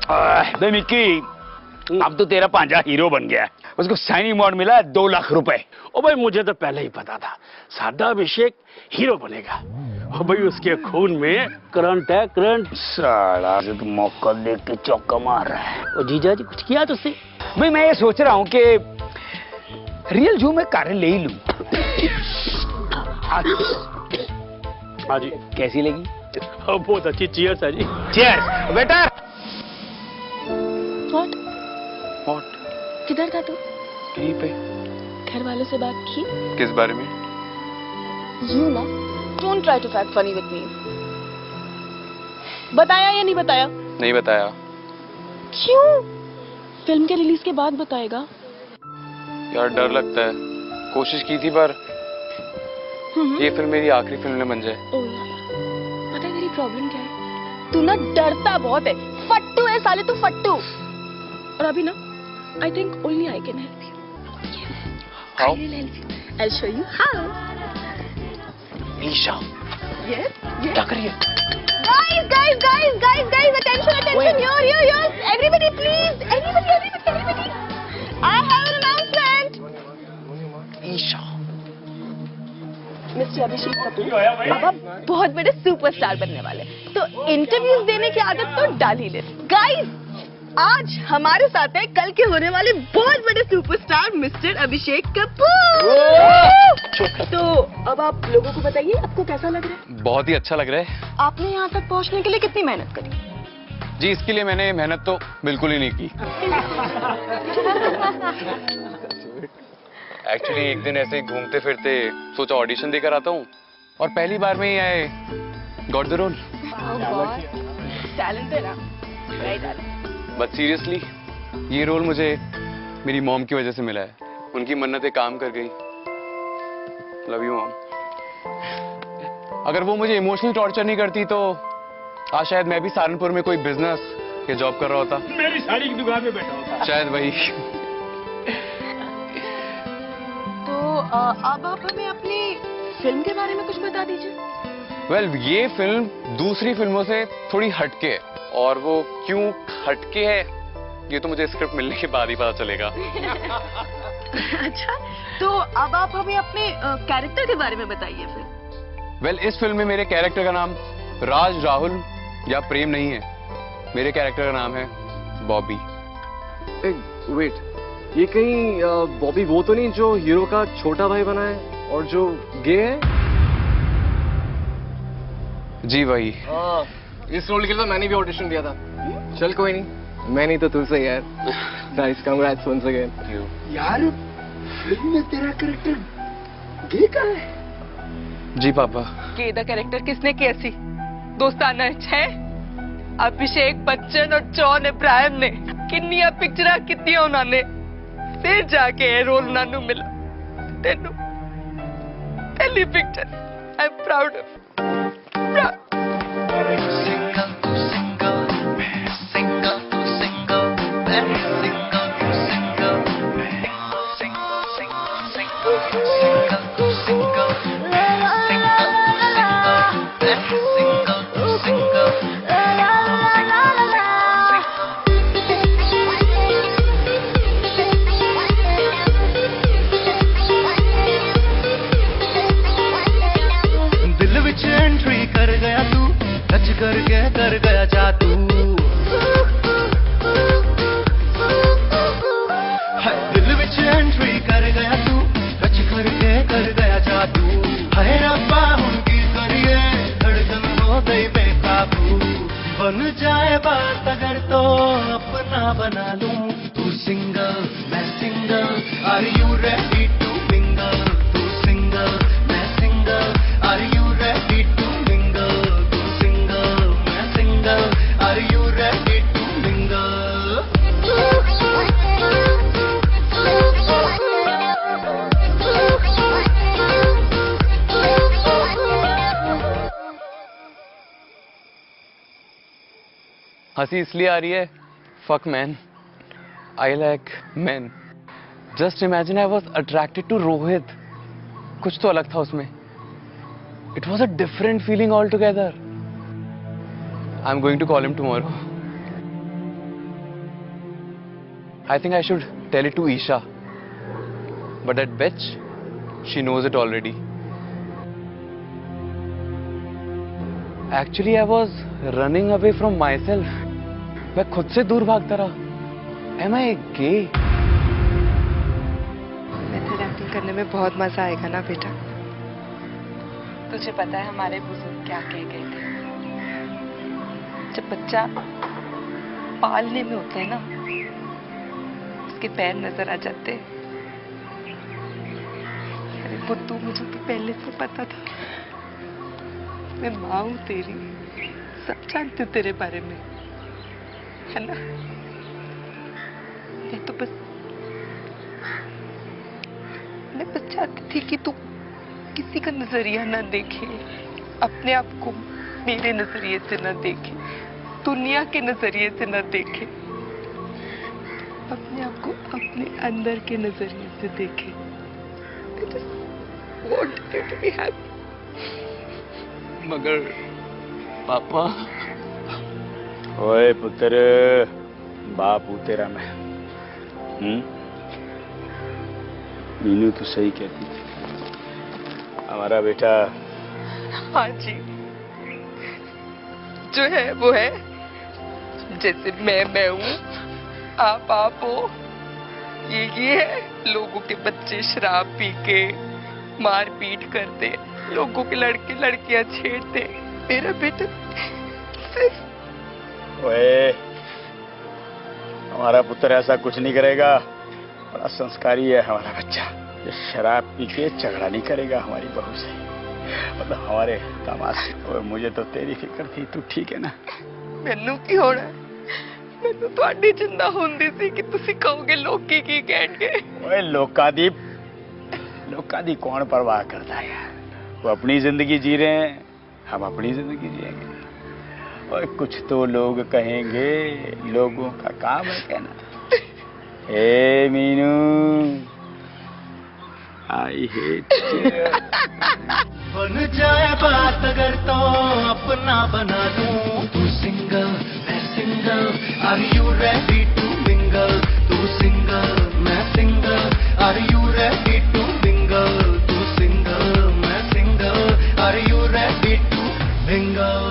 बे मिक्की, अब तो तेरा पांजा हीरो बन गया है। उसको साइनिंग अवार्ड मिला 2 लाख रुपए। ओ भाई मुझे तो पहले ही पता था सादा अभिषेक हीरो बनेगा। ओ भाई उसके खून में करंट है, करंट। साला तो मौका देख के चौका मार रहा है। ओ जीजा जी कुछ किया तुझसे? भाई मैं ये सोच रहा हूँ कि रियल जू में कार ले ही लूं। हाँ जी। कैसी लगी? बहुत अच्छी, चीयर्स है जी। चीयर्स बेटा। व्हाट? किधर था तू? कहीं पे। घर वालों से बात की? किस बारे में? यू ना, don't try to act funny with me. बताया या नहीं बताया? नहीं बताया। क्यों? फिल्म के रिलीज के बाद बताएगा। यार डर लगता है। कोशिश की थी पर ये फिल्म मेरी आखिरी फिल्म न बन जाए। ओ यार, पता है तेरी प्रॉब्लम क्या है? तू ना डरता बहुत है। फट्टू है साले, तू फट्टू। और अभी ना, I think only I can help you. How? I will help you. I'll show you how. Isha. Yes. क्या कर रही है? Guys! Attention! Here! Everybody, please! Everybody! I have an announcement. Isha. Mister Abhishek Kapoor अब आप बहुत बड़े सुपरस्टार बनने वाले, तो इंटरव्यूज देने की आदत तो डाल ही ले। गाइस, आज हमारे साथ है कल के होने वाले बहुत बड़े सुपरस्टार मिस्टर अभिषेक कपूर। तो अब आप लोगों को बताइए, आपको कैसा लग रहा है? बहुत ही अच्छा लग रहा है। आपने यहाँ तक पहुँचने के लिए कितनी मेहनत करी? जी इसके लिए मैंने मेहनत तो बिल्कुल ही नहीं की। एक्चुअली एक दिन ऐसे ही घूमते फिरते सोचा ऑडिशन देकर आता हूँ और पहली बार में ही आए गॉट द रोल। टैलेंटेड है, वेरी टैलेंटेड। बट सीरियसली ये रोल मुझे मेरी मॉम की वजह से मिला है। उनकी मन्नतें काम कर गई। Love you mom. अगर वो मुझे इमोशनली टॉर्चर नहीं करती तो आज शायद मैं भी सहारनपुर में कोई बिजनेस या जॉब कर रहा होता। मेरी साड़ी की दुकान में बैठा होता शायद वही। तो अब आप हमें अपनी फिल्म के बारे में कुछ बता दीजिए। वेल ये फिल्म दूसरी फिल्मों से थोड़ी हटके है और वो क्यों हटके है ये तो मुझे स्क्रिप्ट मिलने के बाद ही पता चलेगा। अच्छा, तो अब आप हमें अपने कैरेक्टर के बारे में बताइए फिर। वेल इस फिल्म में मेरे कैरेक्टर का नाम राज, राहुल या प्रेम नहीं है। मेरे कैरेक्टर का नाम है बॉबी। वेट, ये कहीं बॉबी वो तो नहीं जो हीरो का छोटा भाई बना है और जो गे है? जी वही। इस रोल के लिए तो मैंने भी ऑडिशन दिया था। चल कोई नहीं, मैं नहीं तो तुझसे यार। Nice, congrats once again. यार फिल्म में तेरा कैरेक्टर गे का है? जी पापा। गे दा कैरेक्टर किसने कैसी दोस्ताना है? अभिषेक बच्चन और जॉन अब्राहम ने किन्निया पिक्चर कितनी उन्होंने फिर जाके रोल नानू मिला। तेनू पहली picture. I am proud of. दिल विच एंट्री कर गया तू, टच करके कर गया जादू। दिल विच एंट्री कर गया तू, टच करके कर गया जादू। है रब्बा हुन की करिए, धड़कन हो गई बेकाबू। बन जाए बात अगर तो अपना बना लूं। तू सिंगल मैं single, are you ready to mingle? तू सिंगल मैं single, are you ready to mingle? तू सिंगल मैं single, are you ready to mingle? हंसी इसलिए आ रही है fuck man, I like man. Just imagine I was attracted to Rohit. कुछ तो अलग था उसमें। It was a different feeling altogether. I am going to call him tomorrow. I think I should tell it to Isha. But that bitch, she knows it already. Actually, I was running away from myself. मैं खुद से दूर भागता रहा. Am I gay? Method acting करने में बहुत मजा आएगा ना बेटा. तुझे पता है हमारे बुजुर्ग क्या कह गए थे? जब बच्चा पालने में होता है ना, उसके पैर नजर आ जाते हैं. अरे पुत्तू, मुझे तो पहले से पता था. मैं माँ हूँ तेरी, सब जानती हूँ तेरे बारे में, है ना? मैं तो बस चाहती थी कि तू किसी का नजरिया ना देखे, अपने आप को मेरे नजरिए से ना देखे, दुनिया के नजरिए से ना देखे, अपने आप को अपने अंदर के नजरिए से देखे. I just want you to be happy. मगर पापा. ओए पुत्र, बाप हूँ तेरा मैं. मीनू तो सही कहती थी. हमारा बेटा. हाँ जी, जो है वो है. जैसे मैं हूँ, आप हो. ये है. लोगों के बच्चे शराब पी के मार पीट करते, लोगों के लड़के लड़कियां छेड़ते. मेरा बेटा सिर्फ. ओए, हमारा पुत्र ऐसा कुछ नहीं करेगा. बड़ा संस्कारी है हमारा बच्चा. ये शराब पी के झगड़ा नहीं करेगा हमारी बहू से, मतलब हमारे दामाद से. और मुझे तो तेरी फिक्र थी. तू ठीक है ना? मैनू की होना है? मैनू ਤੁਹਾਡੀ चिंता ਹੁੰਦੀ ਸੀ कि ਤੁਸੀਂ ਕਹੋਗੇ ਲੋਕੀ ਕੀ ਕਹਿਣਗੇ. ओए लोका दी कौन परवाह करता है यार. वो अपनी जिंदगी जी रहे हैं, हम अपनी जिंदगी जिएंगे. और कुछ तो लोग कहेंगे, लोगों का काम है कहना. ए मीनू, आई हेट. बन जाए बात अगर तो अपना बना दूं. तू सिंगल मैं single, are you ready to mingle? तू सिंगल मैं single, are you ready to mingle? तू सिंगल मैं single, are you ready to mingle?